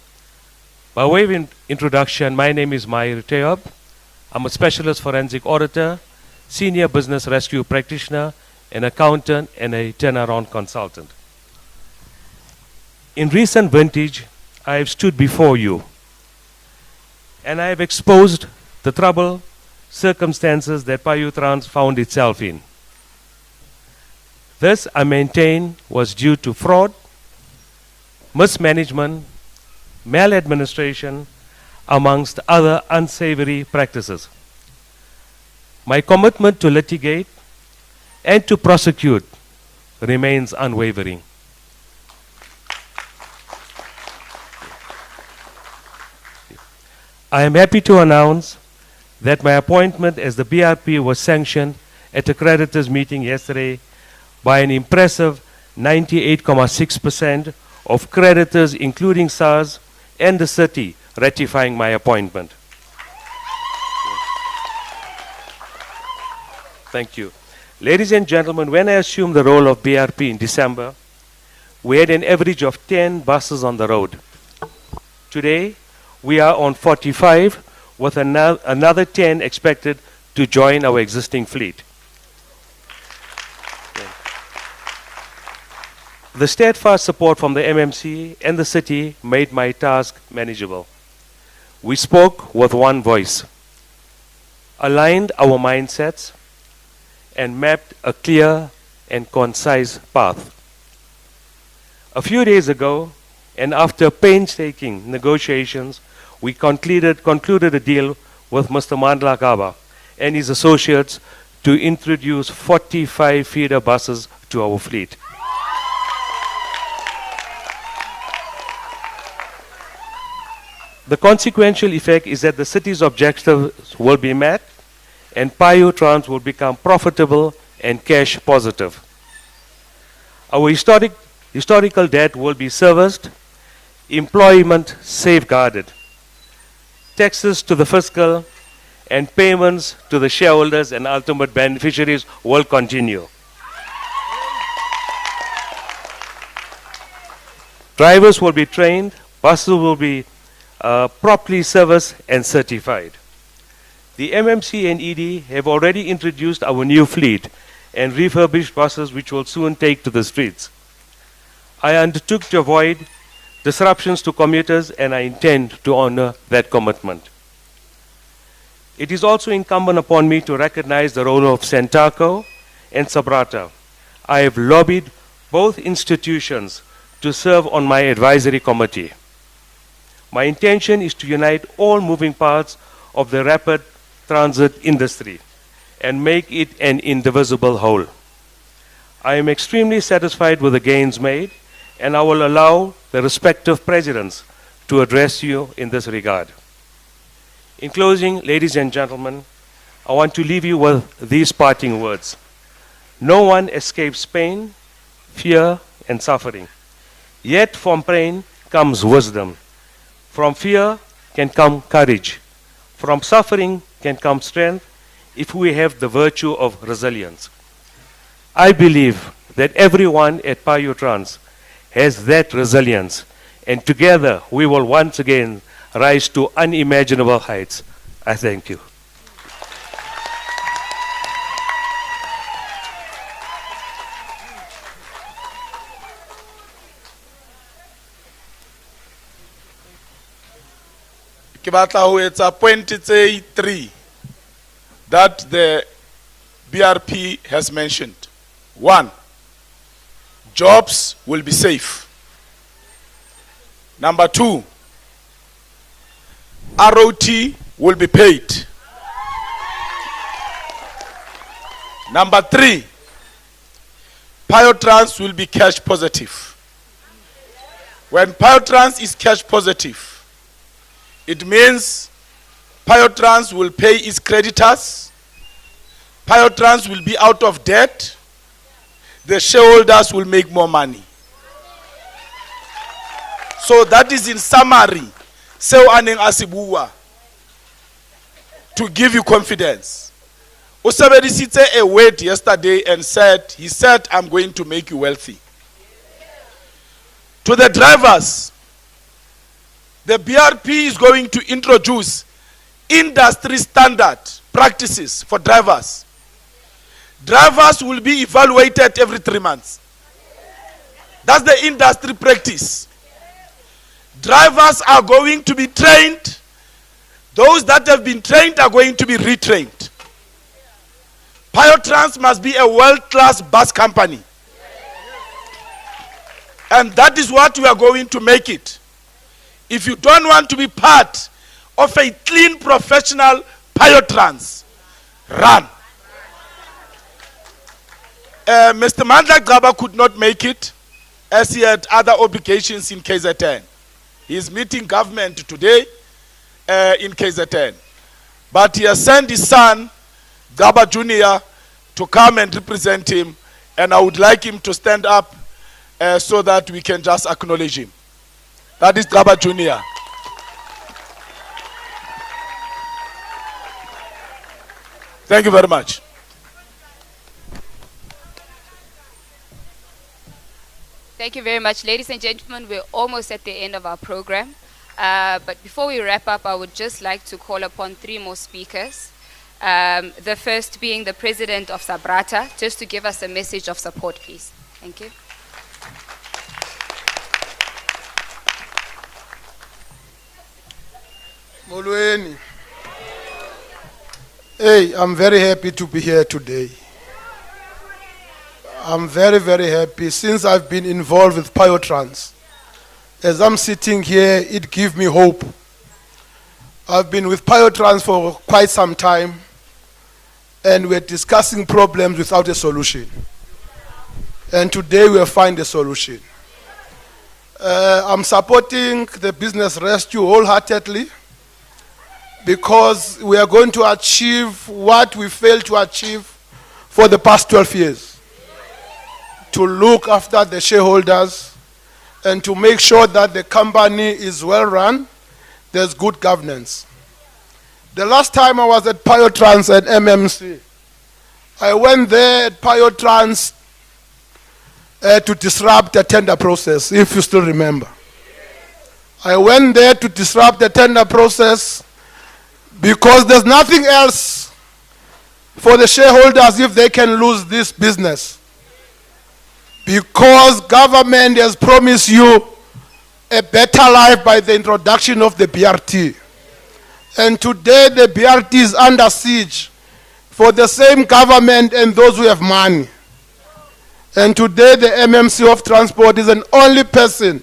By way of introduction, my name is Mayier Tayob. I'm a specialist forensic auditor, senior business rescue practitioner, an accountant, and a turnaround consultant. In recent vintage, I have stood before you, and I have exposed the trouble circumstances that PIO TRANS found itself in. This, I maintain, was due to fraud, mismanagement, maladministration, amongst other unsavory practices. My commitment to litigate and to prosecute remains unwavering. I am happy to announce that my appointment as the BRP was sanctioned at a creditors meeting yesterday by an impressive 98.6% of creditors, including SARS and the city, ratifying my appointment. Thank you. Ladies and gentlemen, when I assumed the role of BRP in December, we had an average of 10 buses on the road. Today, we are on 45, with another 10 expected to join our existing fleet. The steadfast support from the MMC and the city made my task manageable. We spoke with one voice, aligned our mindsets, and mapped a clear and concise path. A few days ago, and after painstaking negotiations, we concluded a deal with Mr. Mandla Kaba and his associates to introduce 45 feeder buses to our fleet. The consequential effect is that the city's objectives will be met and PIO TRANS will become profitable and cash positive. Our historical debt will be serviced, employment safeguarded, taxes to the fiscal, and payments to the shareholders and ultimate beneficiaries will continue. Drivers will be trained, buses will be properly serviced and certified. The MMC and ED have already introduced our new fleet and refurbished buses which will soon take to the streets. I undertook to avoid disruptions to commuters, and I intend to honor that commitment. It is also incumbent upon me to recognize the role of Centaco and Sabrata. I have lobbied both institutions to serve on my advisory committee. My intention is to unite all moving parts of the rapid transit industry and make it an indivisible whole. I am extremely satisfied with the gains made, and I will allow the respective presidents to address you in this regard. In closing, ladies and gentlemen, I want to leave you with these parting words. No one escapes pain, fear, and suffering. Yet from pain comes wisdom. From fear can come courage. From suffering can come strength if we have the virtue of resilience. I believe that everyone at PIO Trans has that resilience, and together we will once again rise to unimaginable heights. I thank you. Ke batla ho etsa point tse 3 that the BRP has mentioned. 1, jobs will be safe. Number 2, ROT will be paid. Number 3, PIO Trans will be cash positive. When PIO Trans is cash positive, it means PIO Trans will pay its creditors, PIO Trans will be out of debt, the shareholders will make more money. So that is in summary, seo aneng asibua, to give you confidence. O sebedisitse a word yesterday and he said, I'm going to make you wealthy. To the drivers, the BRP is going to introduce industry standard practices for drivers. Drivers will be evaluated every 3 months. That's the industry practice. Drivers are going to be trained. Those that have been trained are going to be retrained. PIO Trans must be a world-class bus company. And that is what we are going to make it. If you don't want to be part of a clean, professional PIO Trans, run. Mr. Mandla Gaba could not make it as he had other obligations in KZN. He is meeting government today in KZN. But he has sent his son, Gaba Jr., to come and represent him. And I would like him to stand up so that we can just acknowledge him. That is Gaba Jr. Thank you very much. Thank you very much. Ladies and gentlemen, we're almost at the end of our program. But before we wrap up, I would just like to call upon 3 more speakers. The first being the president of Sabrata, just to give us a message of support, please. Thank you. Molweni. Hey, I'm very happy to be here today. I'm very, very happy since I've been involved with PIO Trans. As I'm sitting here, it gives me hope. I've been with PIO Trans for quite some time, and we're discussing problems without a solution. And today we'll find a solution. I'm supporting the business rescue wholeheartedly because we are going to achieve what we failed to achieve for the past 12 years. To look after the shareholders and to make sure that the company is well run, there's good governance. The last time I was at PIO Trans at MMC, I went there at PIO Trans to disrupt the tender process, if you still remember. I went there to disrupt the tender process because there's nothing else for the shareholders if they can lose this business. Because government has promised you a better life by the introduction of the BRT. And today the BRT is under siege for the same government and those who have money. And today the MMC of Transport is an only person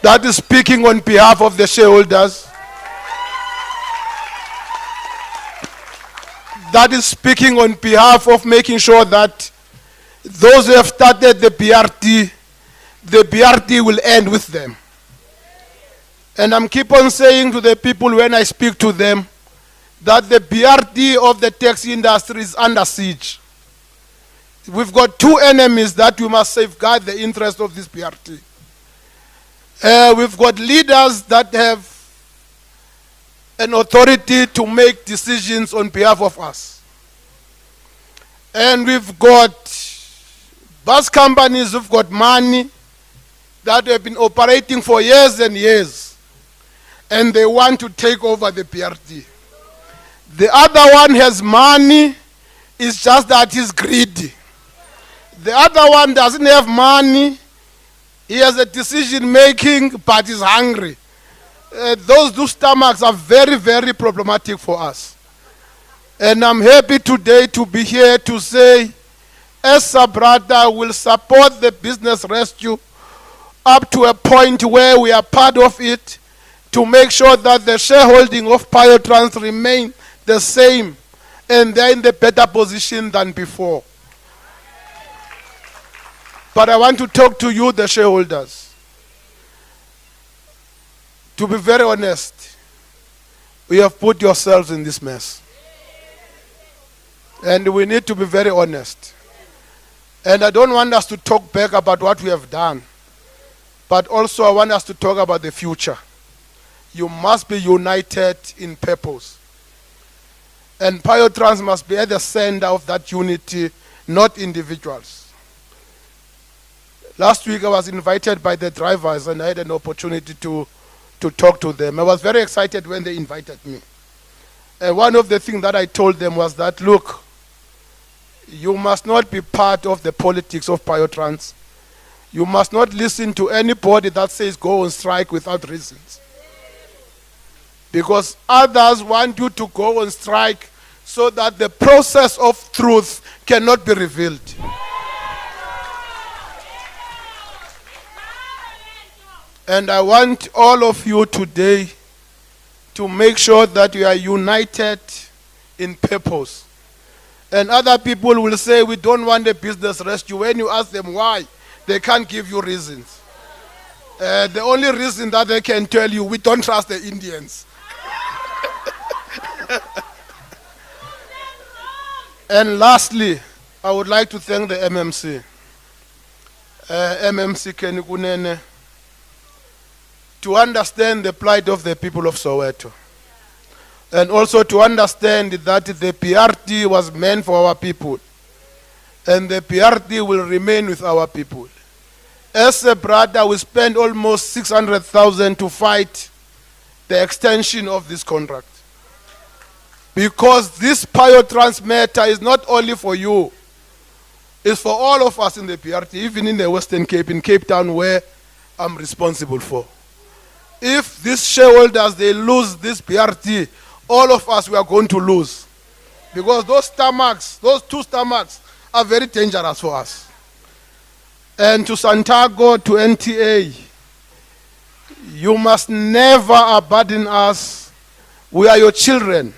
that is speaking on behalf of the shareholders, that is speaking on behalf of making sure that those who have started the BRT will end with them. And I'm keep on saying to the people when I speak to them that the BRT of the taxi industry is under siege. We've got two enemies that we must safeguard the interest of this BRT. We've got leaders that have an authority to make decisions on behalf of us. And we've got bus companies who've got money that have been operating for years and years, and they want to take over the BRT. The other one has money, it's just that he's greedy. The other one doesn't have money, he has a decision making, but he's hungry. Those two stomachs are very, very problematic for us. And I'm happy today to be here to say, as Sabrata will support the business rescue up to a point where we are part of it, to make sure that the shareholding of PIO Trans remain the same and they're in the better position than before. But I want to talk to you, the shareholders. To be very honest, we have put yourselves in this mess. And we need to be very honest. And I don't want us to talk back about what we have done, but also I want us to talk about the future. You must be united in purpose. And PIO Trans must be at the center of that unity, not individuals. Last week I was invited by the drivers and I had an opportunity to talk to them. I was very excited when they invited me. And one of the things that I told them was that, look, you must not be part of the politics of PIO Trans. You must not listen to anybody that says go on strike without reasons. Because others want you to go on strike so that the process of truth cannot be revealed. And I want all of you today to make sure that you are united in purpose. And other people will say, we don't want a business rescue. When you ask them why, they can't give you reasons. The only reason that they can tell you, we don't trust the Indians. And lastly, I would like to thank the MMC. MMC Kunene, to understand the plight of the people of Soweto. And also to understand that the PRT was meant for our people. And the PRT will remain with our people. As a brother, we spent almost 600,000 to fight the extension of this contract. Because this PIO Trans matter is not only for you, it's for all of us in the PRT, even in the Western Cape, in Cape Town, where I'm responsible for. If these shareholders, they lose this PRT, all of us, we are going to lose. Because those stomachs, those two stomachs, are very dangerous for us. And to Santago, to NTA, you must never abandon us. We are your children.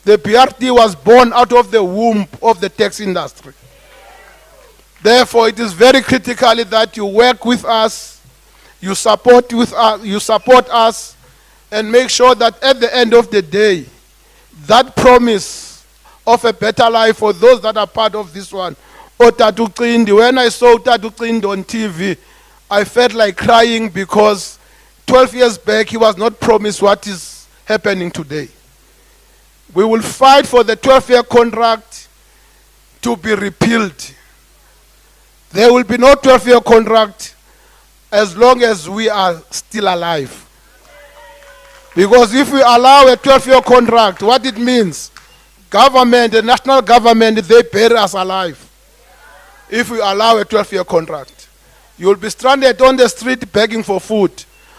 The PRT was born out of the womb of the tax industry. Therefore, it is very critical that you work with us, you support us, and make sure that at the end of the day, that promise of a better life for those that are part of this one. Otatu Qindi, when I saw Otatu Qindi on TV, I felt like crying because 12 years back, he was not promised what is happening today. We will fight for the 12-year contract to be repealed. There will be no 12-year contract as long as we are still alive. Because if we allow a 12-year contract, what it means, government, the national government, they bury us alive. If we allow a 12-year contract. You'll be stranded on the street begging for food,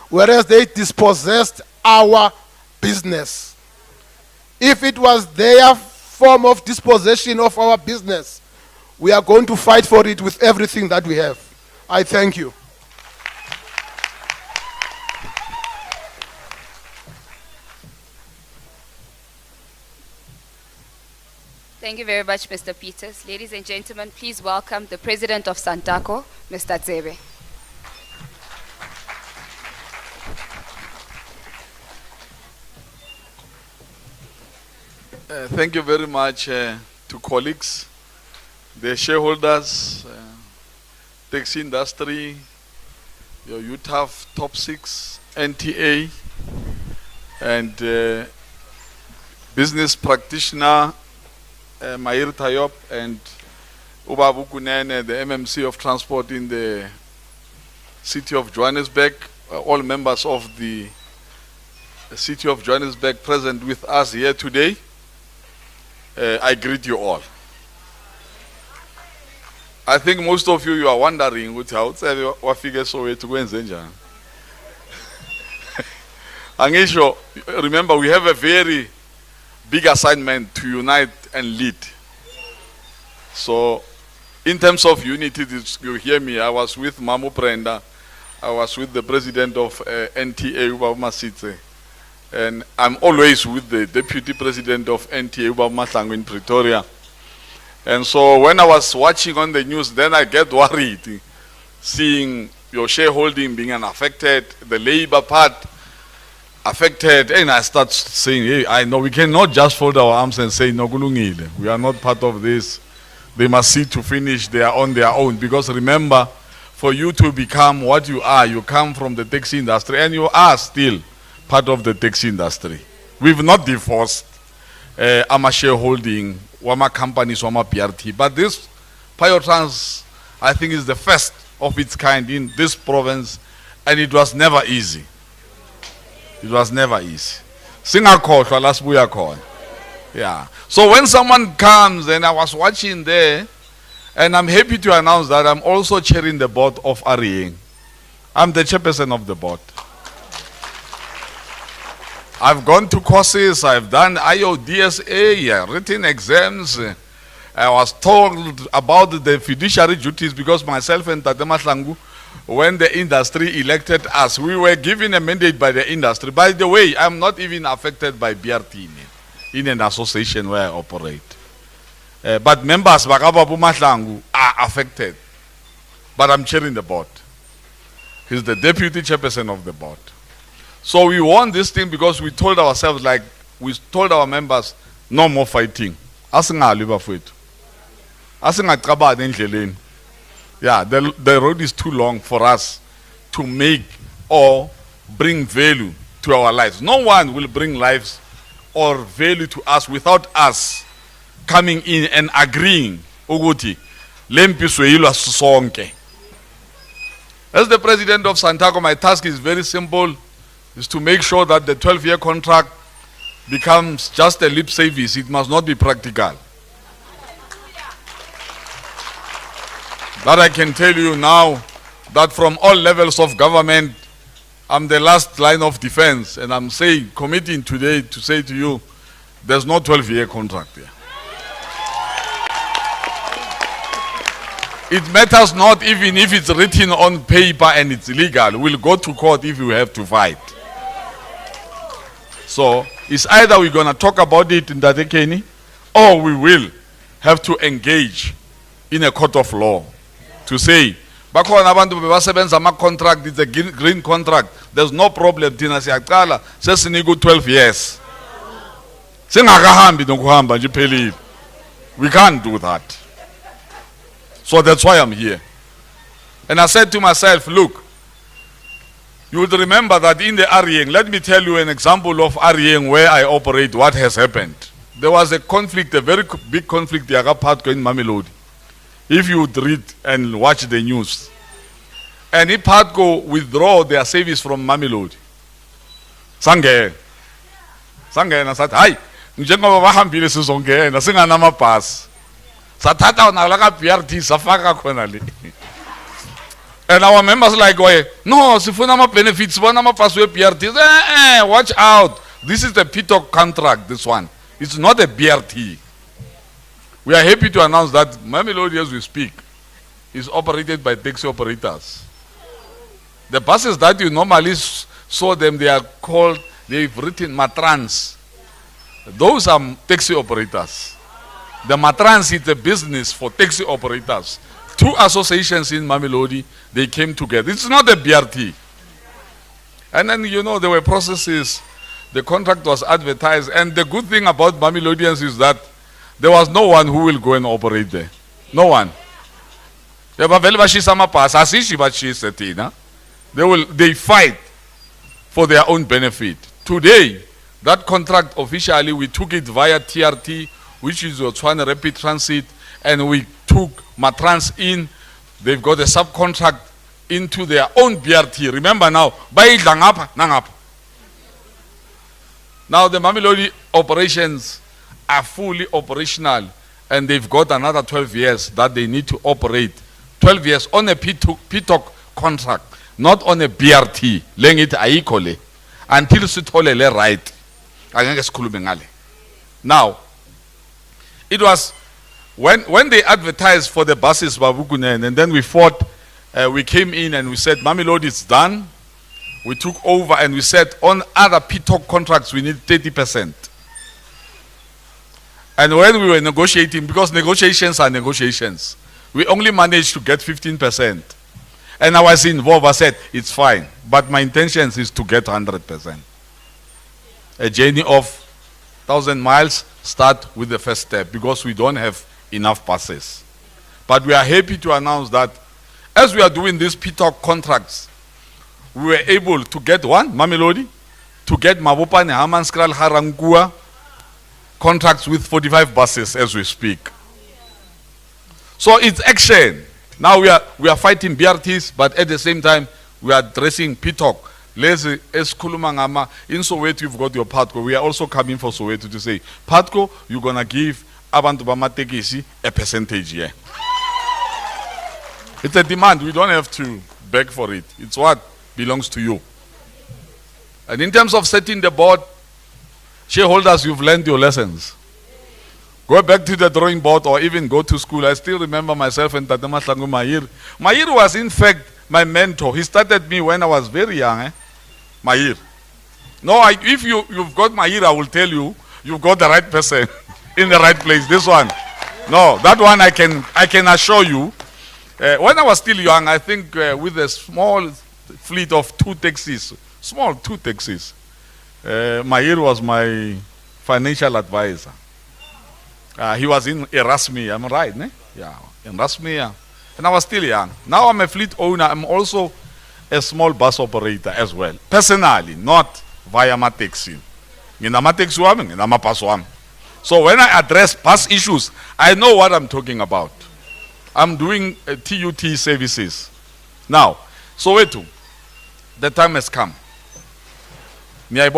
whereas they dispossessed our business. If it was their form of dispossession of our business, we are going to fight for it with everything that we have. I thank you. Thank you very much, Mr. Peters. Ladies and gentlemen, please welcome the President of Santaco, Mr. Tsebe. Thank you very much to colleagues, the shareholders, taxi industry, your UTAF top 6, NTA, and business practitioner, Mayier Tayob, and Kunene, the MMC of transport in the city of Johannesburg, all members of the city of Johannesburg present with us here today. I greet you all. I think most of you are wondering what figure so to go and remember, we have a very big assignment to unite and lead. So, in terms of unity, you hear me, I was with Mamu Prenda, I was with the president of NTA, Uba Masitse, and I'm always with the deputy president of NTA, Uba Matlangu in Pretoria. And so when I was watching on the news, then I get worried, seeing your shareholding being affected, the labor part affected, and I start saying, hey, I know we cannot just fold our arms and say, no, Gulungile, we are not part of this. They must see to finish, they are on their own. Because remember, for you to become what you are, you come from the taxi industry, and you are still part of the taxi industry. We've not divorced our shareholding, Wama companies, Wama PRT. But this PIO TRANS, I think, is the first of its kind in this province, and it was never easy. It was never easy. Singapore, last buya. Yeah. So when someone comes, and I was watching there, and I'm happy to announce that I'm also chairing the board of REA. I'm the chairperson of the board. I've gone to courses, I've done IODSA, written exams. I was told about the fiduciary duties because myself and Tatema Slangu, when the industry elected us, we were given a mandate by the industry. By the way, I'm not even affected by BRT in an association where I operate. But members Bakababu Mahlangu are affected. But I'm chairing the board. He's the deputy chairperson of the board. So we won this thing because we told ourselves, like we told our members, no more fighting. Yeah, the road is too long for us to make or bring value to our lives. No one will bring lives or value to us without us coming in and agreeing. As the president of Santaco, my task is very simple, is to make sure that the 12-year contract becomes just a lip service. It must not be practical. But I can tell you now that from all levels of government, I'm the last line of defense, and I'm saying, committing today to say to you, there's no 12-year contract here. It matters not even if it's written on paper and it's illegal. We'll go to court if we have to fight. So it's either we're going to talk about it in Datekeni, or we will have to engage in a court of law to say, contract, it's a green contract. There's no problem. Tina siyaqala sesiniku 12 years. We can't do that. So that's why I'm here. And I said to myself, look, you would remember that in the REA, let me tell you an example of REA where I operate, what has happened. There was a conflict, a very big conflict in Mamelodi. If you would read and watch the news. And if Patco withdraw their service from Mamelodi, Sange na sathi, hayi, njengoba bahambile sizongena singanama pass. Sathatha unalaka PRT safaka khona le. And our members like, no, sifuna ma benefits, sifuna ma pass BRT. Watch out. This is the PITO contract, this one. It's not a BRT. We are happy to announce that Mamelodi, as we speak, is operated by taxi operators. The buses that you normally saw them, they are called, they've written Matrans. Those are taxi operators. The Matrans is a business for taxi operators. Two associations in Mamelodi, they came together. It's not a BRT. And then, there were processes. The contract was advertised. And the good thing about Mamelodians is that there was no one who will go and operate there. No one. They fight for their own benefit. Today, that contract officially, we took it via TRT, which is Tshwane Rapid Transit, and we took Matrans in. They've got a subcontract into their own BRT. Remember now, now the Mamelodi operations are fully operational, and they've got another 12 years that they need to operate. 12 years on a PTOC contract, not on a BRT. Until sitholele right. Now, it was when they advertised for the buses, Kunene, and then we fought, we came in and we said, Mamelodi is done. We took over and we said, on other PTOC contracts, we need 30%. And when we were negotiating, because negotiations are negotiations, we only managed to get 15%. And I was involved, I said, it's fine, but my intention is to get 100%. A journey of 1,000 miles, start with the first step, because we don't have enough buses. But we are happy to announce that as we are doing these PTOC contracts, we were able to get one, Mamelodi, to get Mabopane, Hammanskral, Harangua, contracts with 45 buses as we speak. So it's action. Now we are fighting BRTs, but at the same time, we are addressing PTOC. Lezi eskulumangama in Soweto you've got your PATCO. We are also coming for Soweto to say, PATCO, you're gonna give abantu bamatekisi a percentage here. It's a demand. We don't have to beg for it. It's what belongs to you. And in terms of setting the board, shareholders, you've learned your lessons. Go back to the drawing board or even go to school. I still remember myself and Tatema Slangu Mayier. Mayier was in fact my mentor. He started me when I was very young. Mayier. No, if you've got Mayier, I will tell you, you've got the right person in the right place. This one. No, that one I can assure you. When I was still young, I think with a small fleet of two taxis, Mayier was my financial advisor. He was in Erasmus, I'm right, ne? Yeah, in Erasmus, yeah. And I was still young. Now I'm a fleet owner. I'm also a small bus operator as well. Personally, not via my taxi. So when I address bus issues, I know what I'm talking about. I'm doing TUT services. Now, Soweto, the time has come. I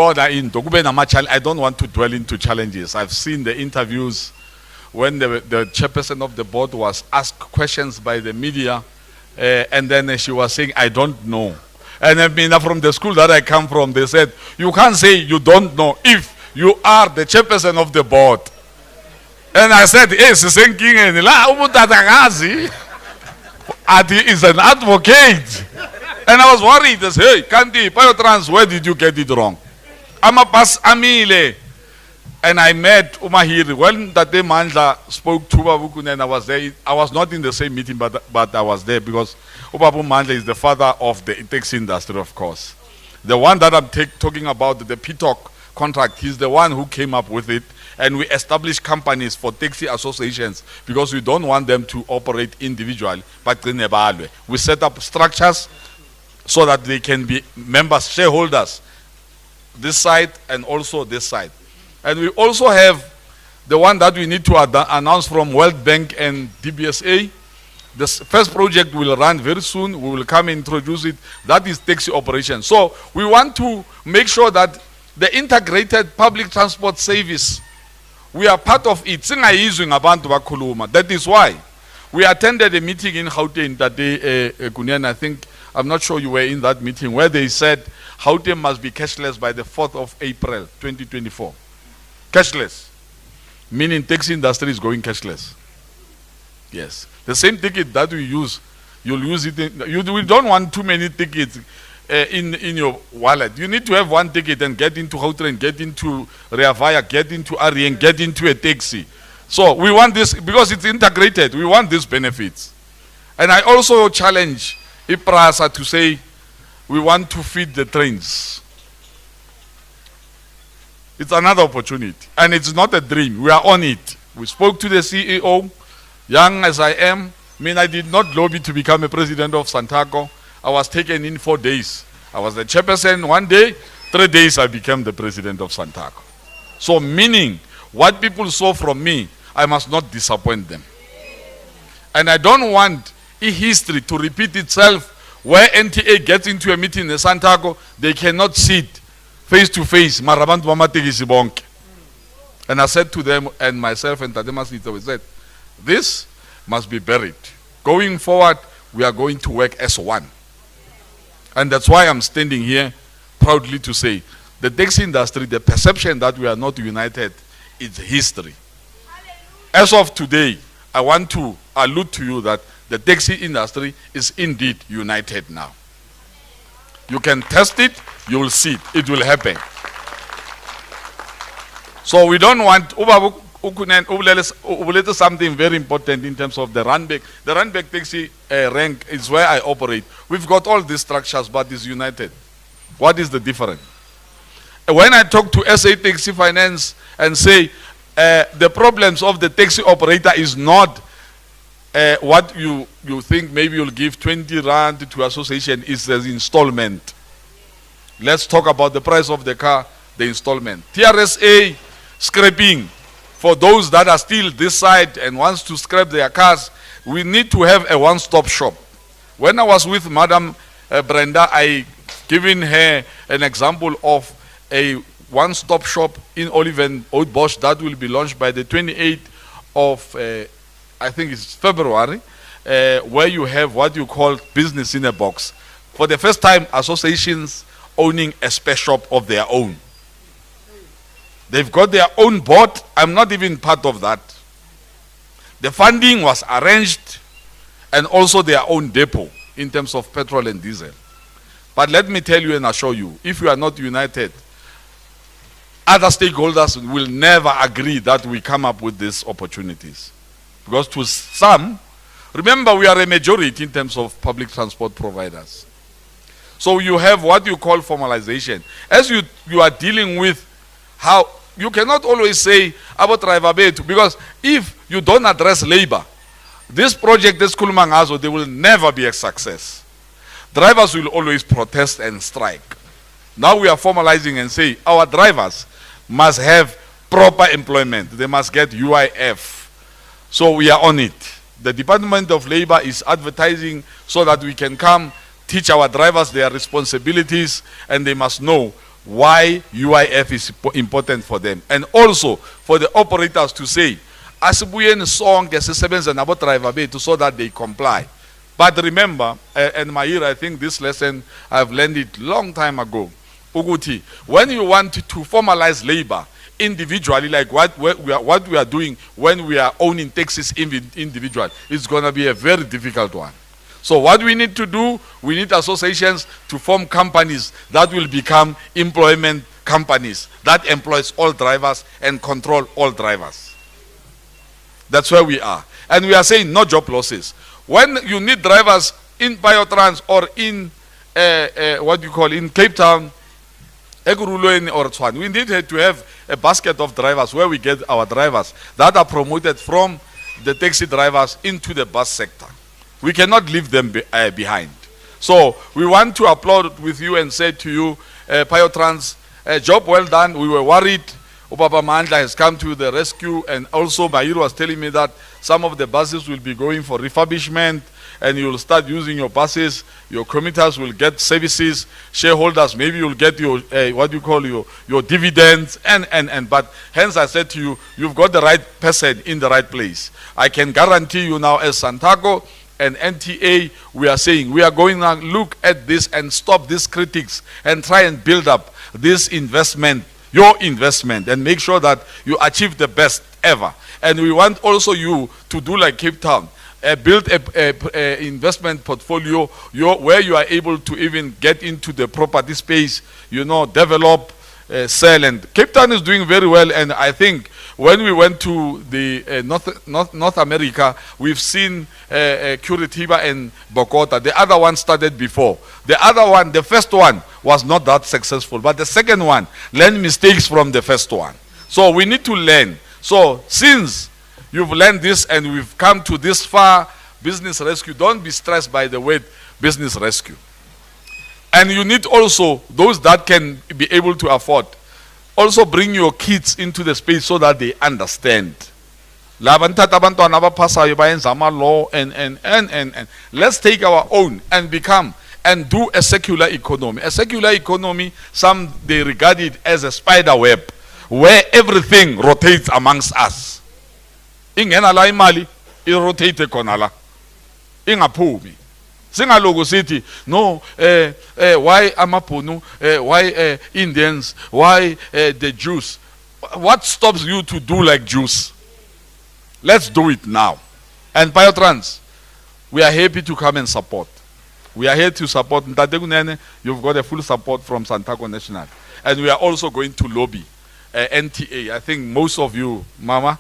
don't want to dwell into challenges. I've seen the interviews when the chairperson of the board was asked questions by the media, and then she was saying, I don't know. And I mean, from the school that I come from, they said, you can't say you don't know if you are the chairperson of the board. And I said, yes, Adi is an advocate. And I was worried. I said, hey, Kandi, PIO Trans, where did you get it wrong? I'm a pass amile. And I met Umahiri. When that day Mandla spoke to Kunene, I was there. I was not in the same meeting, but I was there because Ubabu Mandla is the father of the taxi industry, of course. The one that I'm talking about, the PTOC contract, he's the one who came up with it. And we established companies for taxi associations because we don't want them to operate individually, but we set up structures so that they can be members, shareholders, this side and also this side. And we also have the one that we need to announce from World Bank and DBSA. The first project will run very soon. We will come and introduce it. That is taxi operation. So we want to make sure that the integrated public transport service, we are part of it. That is why We attended a meeting in Gauteng that day, Kunene, I think, I'm not sure you were in that meeting, where they said Gauteng must be cashless by the 4th of April, 2024. Cashless. Meaning taxi industry is going cashless. Yes. The same ticket that we use, you'll use it. We don't want too many tickets in your wallet. You need to have one ticket and get into Gauteng, get into REA VAYA, get into REA, and get into a taxi. So we want this, because it's integrated, we want these benefits. And I also challenge IPRASA to say, we want to feed the trains. It's another opportunity, and it's not a dream, we are on it. We spoke to the CEO, young as I am. I did not lobby to become a president of Santaco. I was taken in 4 days. I was the chairperson 1 day, 3 days I became the president of Santaco. So meaning, what people saw from me, I must not disappoint them. And I don't want history to repeat itself, where NTA gets into a meeting in Santaco, they cannot sit face to face. And I said to them, and myself and Tadema Sita, we said, this must be buried. Going forward, we are going to work as one. And that's why I'm standing here proudly to say, the taxi industry, the perception that we are not united, is history. As of today, I want to allude to you that the taxi industry is indeed united now. You can test it, you will see it, it will happen. So we don't want something very important in terms of the Randburg. The Randburg taxi rank is where I operate. We've got all these structures, but it's united. What is the difference? When I talk to SA Taxi Finance and say the problems of the taxi operator is not what you think maybe you'll give 20 rand to association, is the installment. Let's talk about the price of the car, the installment. TRSA scraping. For those that are still this side and wants to scrap their cars, we need to have a one-stop shop. When I was with Madam Brenda, I given her an example of a one-stop shop in Oliven Oudbosch that will be launched by the 28th of, I think it's February, where you have what you call business in a box. For the first time, associations owning a spare shop of their own. They've got their own board. I'm not even part of that. The funding was arranged, and also their own depot in terms of petrol and diesel. But let me tell you and assure you, if you are not united, other stakeholders will never agree that we come up with these opportunities. Because to some, remember we are a majority in terms of public transport providers. So you have what you call formalization. As you are dealing with how, you cannot always say about driver betu, because if you don't address labor, this project, this Kulumangazo, they will never be a success. Drivers will always protest and strike. Now we are formalizing and say our drivers must have proper employment. They must get UIF. So we are on it. The Department of Labor is advertising so that we can come teach our drivers their responsibilities, and they must know why UIF is important for them. And also for the operators to say, asibuyen song sisebenza nabo driver bethu so that they comply. But remember, and Mayier, I think this lesson I've learned it long time ago. Uguti, when you want to formalize labor individually, like what we are doing when we are owning taxis individually, it's going to be a very difficult one. So what we need to do, we need associations to form companies that will become employment companies that employs all drivers and control all drivers. That's where we are. And we are saying no job losses. When you need drivers in PIO Trans or in what you call in Cape Town, Ekurhuleni or Tshwane, we need to have a basket of drivers where we get our drivers that are promoted from the taxi drivers into the bus sector. We cannot leave them behind. So we want to applaud with you and say to you, PIO Trans, job well done. We were worried. Ubaba Mandla has come to the rescue, and also Mayier was telling me that some of the buses will be going for refurbishment, and you'll start using your buses. Your commuters will get services. Shareholders, maybe you'll get your what do you call your dividends, and but hence I said to you, you've got the right person in the right place. I can guarantee you now, as Santaco and NTA, we are saying we are going to look at this and stop these critics and try and build up this investment, your investment, and make sure that you achieve the best ever. And we want also you to do like Cape Town, build a investment portfolio where you are able to even get into the property space, develop, sell. And Cape Town is doing very well. And I think when we went to the North America, we've seen Curitiba and Bogota. The other one started before. The first one was not that successful, but the second one learned mistakes from the first one. So we need to learn. So since you've learned this and we've come to this far, business rescue, don't be stressed by the word business rescue. And you need also those that can be able to afford. Also bring your kids into the space so that they understand. And let's take our own and become and do a secular economy. A secular economy, some they regard it as a spider web, where everything rotates amongst us. Ingena la imali, it rotate konala. Ingaphumi. Singalogo city, no, why Amapunu, why Indians, why the Jews? What stops you to do like Jews? Let's do it now. And PIO Trans, we are happy to come and support. We are here to support. You've got a full support from Santaco National. And we are also going to lobby NTA. I think most of you, Mama,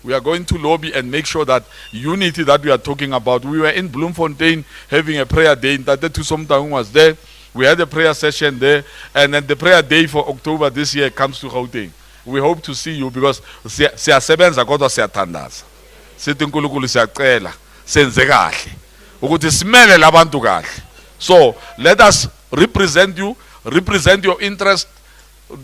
we are going to lobby and make sure that unity that we are talking about. We were in Bloemfontein having a prayer day. Tate Tusomtaung was there. We had a prayer session there. And then the prayer day for October this year comes to Gauteng. We hope to see you because siyasebenza kodwa siyatandaza. Sithi uNkulunkulu siyacela senze kahle ukuthi simele labantu kahle. So let us represent you, represent your interest.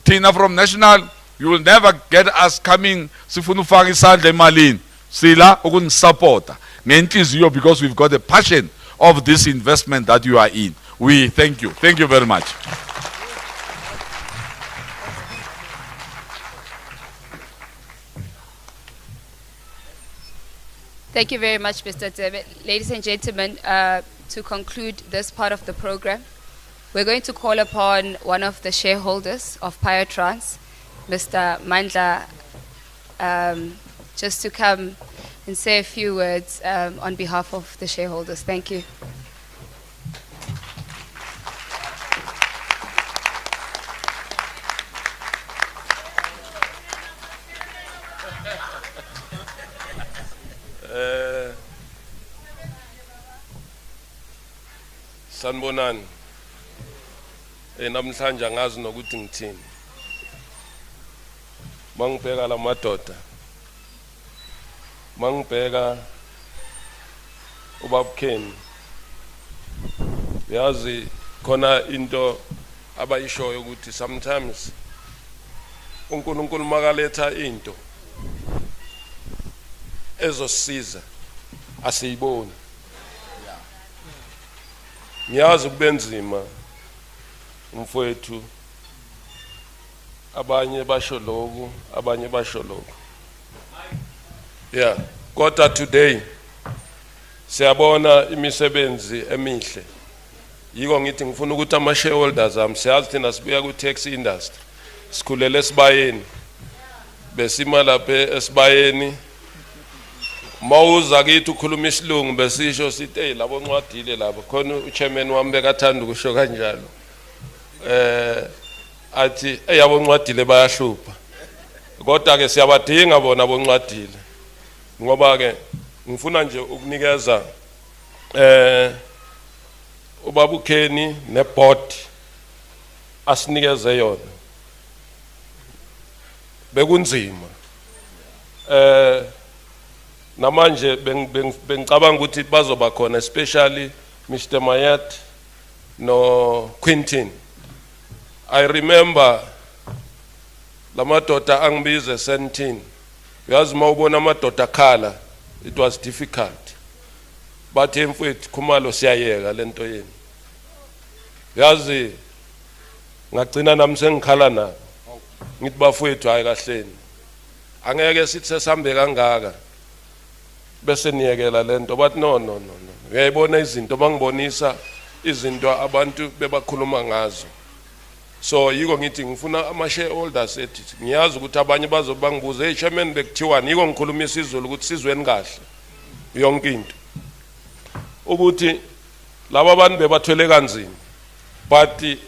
Tina from National, you will never get us coming sifuna ufaka isandla emalini. Sila ukunisupporta ngenhliziyo because we've got a passion of this investment that you are in. We thank you. Thank you very much. Thank you very much, Mr. David. Ladies and gentlemen, to conclude this part of the program, we're going to call upon one of the shareholders of PIO Trans, Mr. Mandla, just to come and say a few words on behalf of the shareholders. Thank you. Sanibonani. Namhlanje angazi nokuthi ngithini. Mangibheka la madoda. Mangibheka ubabukheni. Yazi khona into abayishoyo ukuthi sometimes uNkulunkulu makaletha into ezosiza asiyiboni. Ngiyazi kubenzima umfowethu, abanye basho lokhu, abanye basho lokhu. Yeah, kodwa today siyabona imisebenzi emihle. Yiko ngithi ngifuna ukuthi ama shareholders am siyazi thina sibuya ku taxi industry. Sikhulele esibayeni. Besima lapha esibayeni. Mawuza kithi ukhuluma isilungu besisho sithi hey labo ncwadile labo khona uchairman wami bekathanda ukusho kanjalo. Athi yabo ncwadile bayahlupha. Kodwa ke siyabadinga bona aboncwadile. Ngoba ke ngifuna nje ukunikeza ubabukheni neboard asinikeze yona. Bekunzima. Namanje bengicabanga ukuthi bazoba khona especially Mr. Mayier no Quintin. I remember lamadoda angibize 17. Uyazi mawubona amadoda khala, it was difficult. bathe mfowethu Khumalo siyayeka lento yeni. Yazi ngagcina nami sengikhala nabo. Ngithi bafowethu hayi kahleni. Angeke sithi sesambe kangaka. Bese niyekela lento but no. Uyayibona izinto bangibonisa izinto abantu bebakhuluma ngazo. So yiko ngithi ngifuna ama shareholders ethi ngiyazi ukuthi abanye bazobangibuza hey chairman bekuthiwani yiko ngikhuluma isizulu ukuthi sizweni kahle yonke into ukuthi laba abantu bebathwele kanzima but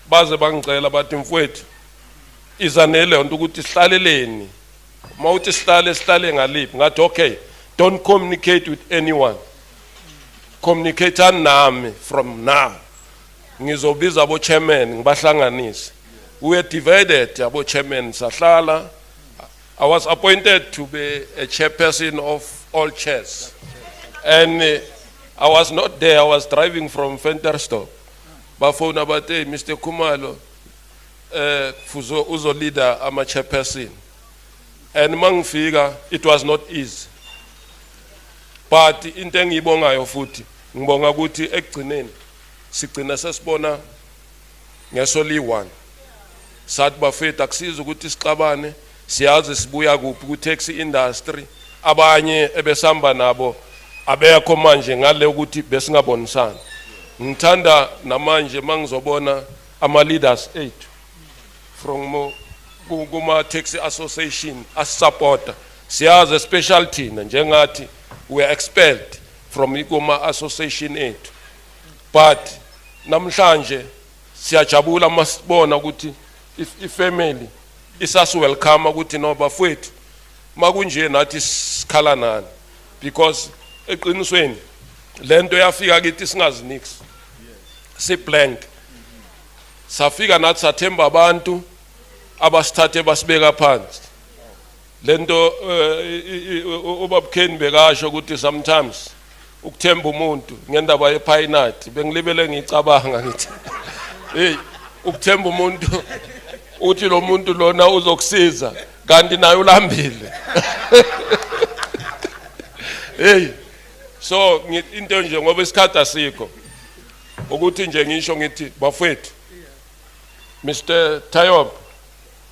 baze bangicela bathi mfowethu izanele onto ukuthi sihlaleleni mawuthi sihlale ngaliphi ngathi okay don't communicate with anyone communicate nami from now ngizobiza abo chairman ngibahlanganise we are divided abo chairman sahlala I was appointed to be a chairperson of all chairs and I was not there I was driving from Ventersdorp bafona bathi Mr Khumalo fuzo uzo leader ama chairperson and mangifika it was not easy but into engiyibongayo futhi ngibonga ukuthi ekugcineni sigcina sesibona ngesoli 1 sathi bafethu akusiza ukuthi sixabane siyazi sibuya kuphi ku taxi industry abanye ebesamba nabo abekho manje ngale ukuthi besingabonisana ngithanda namanje mangizobona ama leaders ethu from kuma taxi association as supporter siyazi specialty njengathi we are expelled from ikoma association ethu but namhlanje siyajabula masibona ukuthi if family isas welcome ukuthi no bafowethu makunje nathi sikhala nani because eqinisweni lento yafika kithi singazinix si blank safika nathi sathemba abantu abasithathe basibeka phansi lento ubabkheni bekasho ukuthi sometimes ukuthemba umuntu ngendaba yephayinathi bengilibele ngicabanga ngithi hey ukuthemba umuntu uthi lo muntu lona uzokusiza kanti naye ulambile hey so into nje ngoba isikhatha sikho ukuthi nje ngisho ngithi bafethu Mr Tayob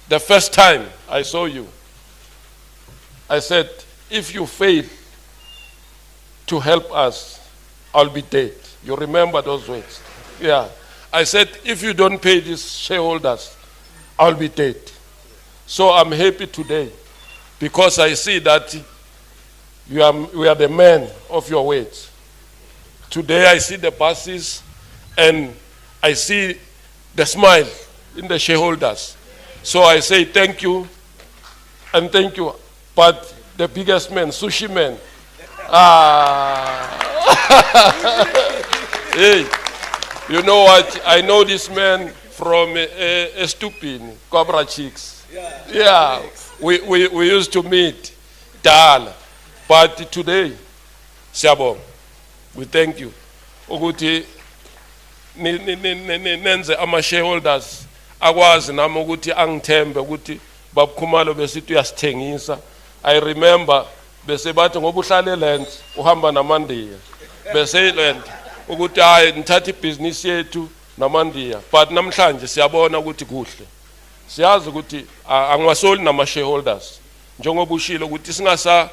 the first time I saw you I said if you fail to help us I'll be dead. You remember those words? Yeah. I said if you don't pay these shareholders I'll be dead. So I'm happy today because I see that we are the men of your words. Today I see the buses and I see the smile in the shareholders. So I say thank you and thank you. But the biggest man, sushi man, hey, you know what? I know this man from Estupini, Cobra Chicks. Yeah, we used to meet Dal. But today, Siabo, we thank you. Ukuthi nenze ama shareholders akwazi nami ukuthi angithembe ukuthi babukhumalo besithi uyasithengisa. I remember bese bathi ngoba uhlale land uhamba namandiya bese land ukuthi hayi ngithatha ibusiness yethu namandiya but namhlanje siyabona ukuthi kuhle siyazi ukuthi angiwasoli nama shareholders njengoba ushilo ukuthi singasa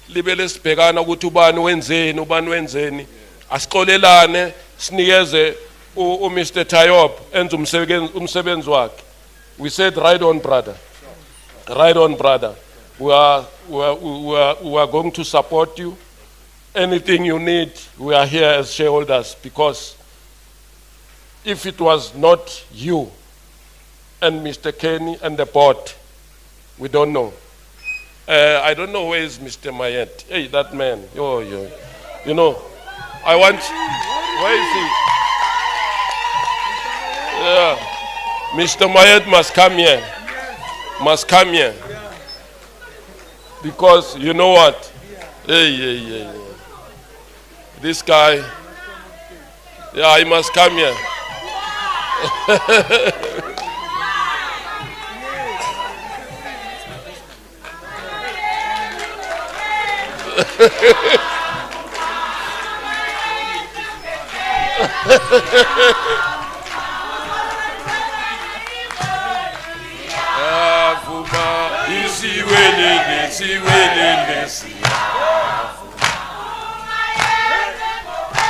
libele sibhekana ukuthi ubani wenzeni asixolelane sinikeze uMr Tayob enze umsebenzi wakhe. We said right on brother, right on brother. We are going to support you. Anything you need, we are here as shareholders, because if it was not you and Mr. Kenny and the board, we don't know. I don't know where is Mr. Mayier. Hey, that man. You know, I want. Where is he? Yeah, Mr. Mayier must come here. Must come here. Because you know what? Hey. This guy. Yeah, he must come here.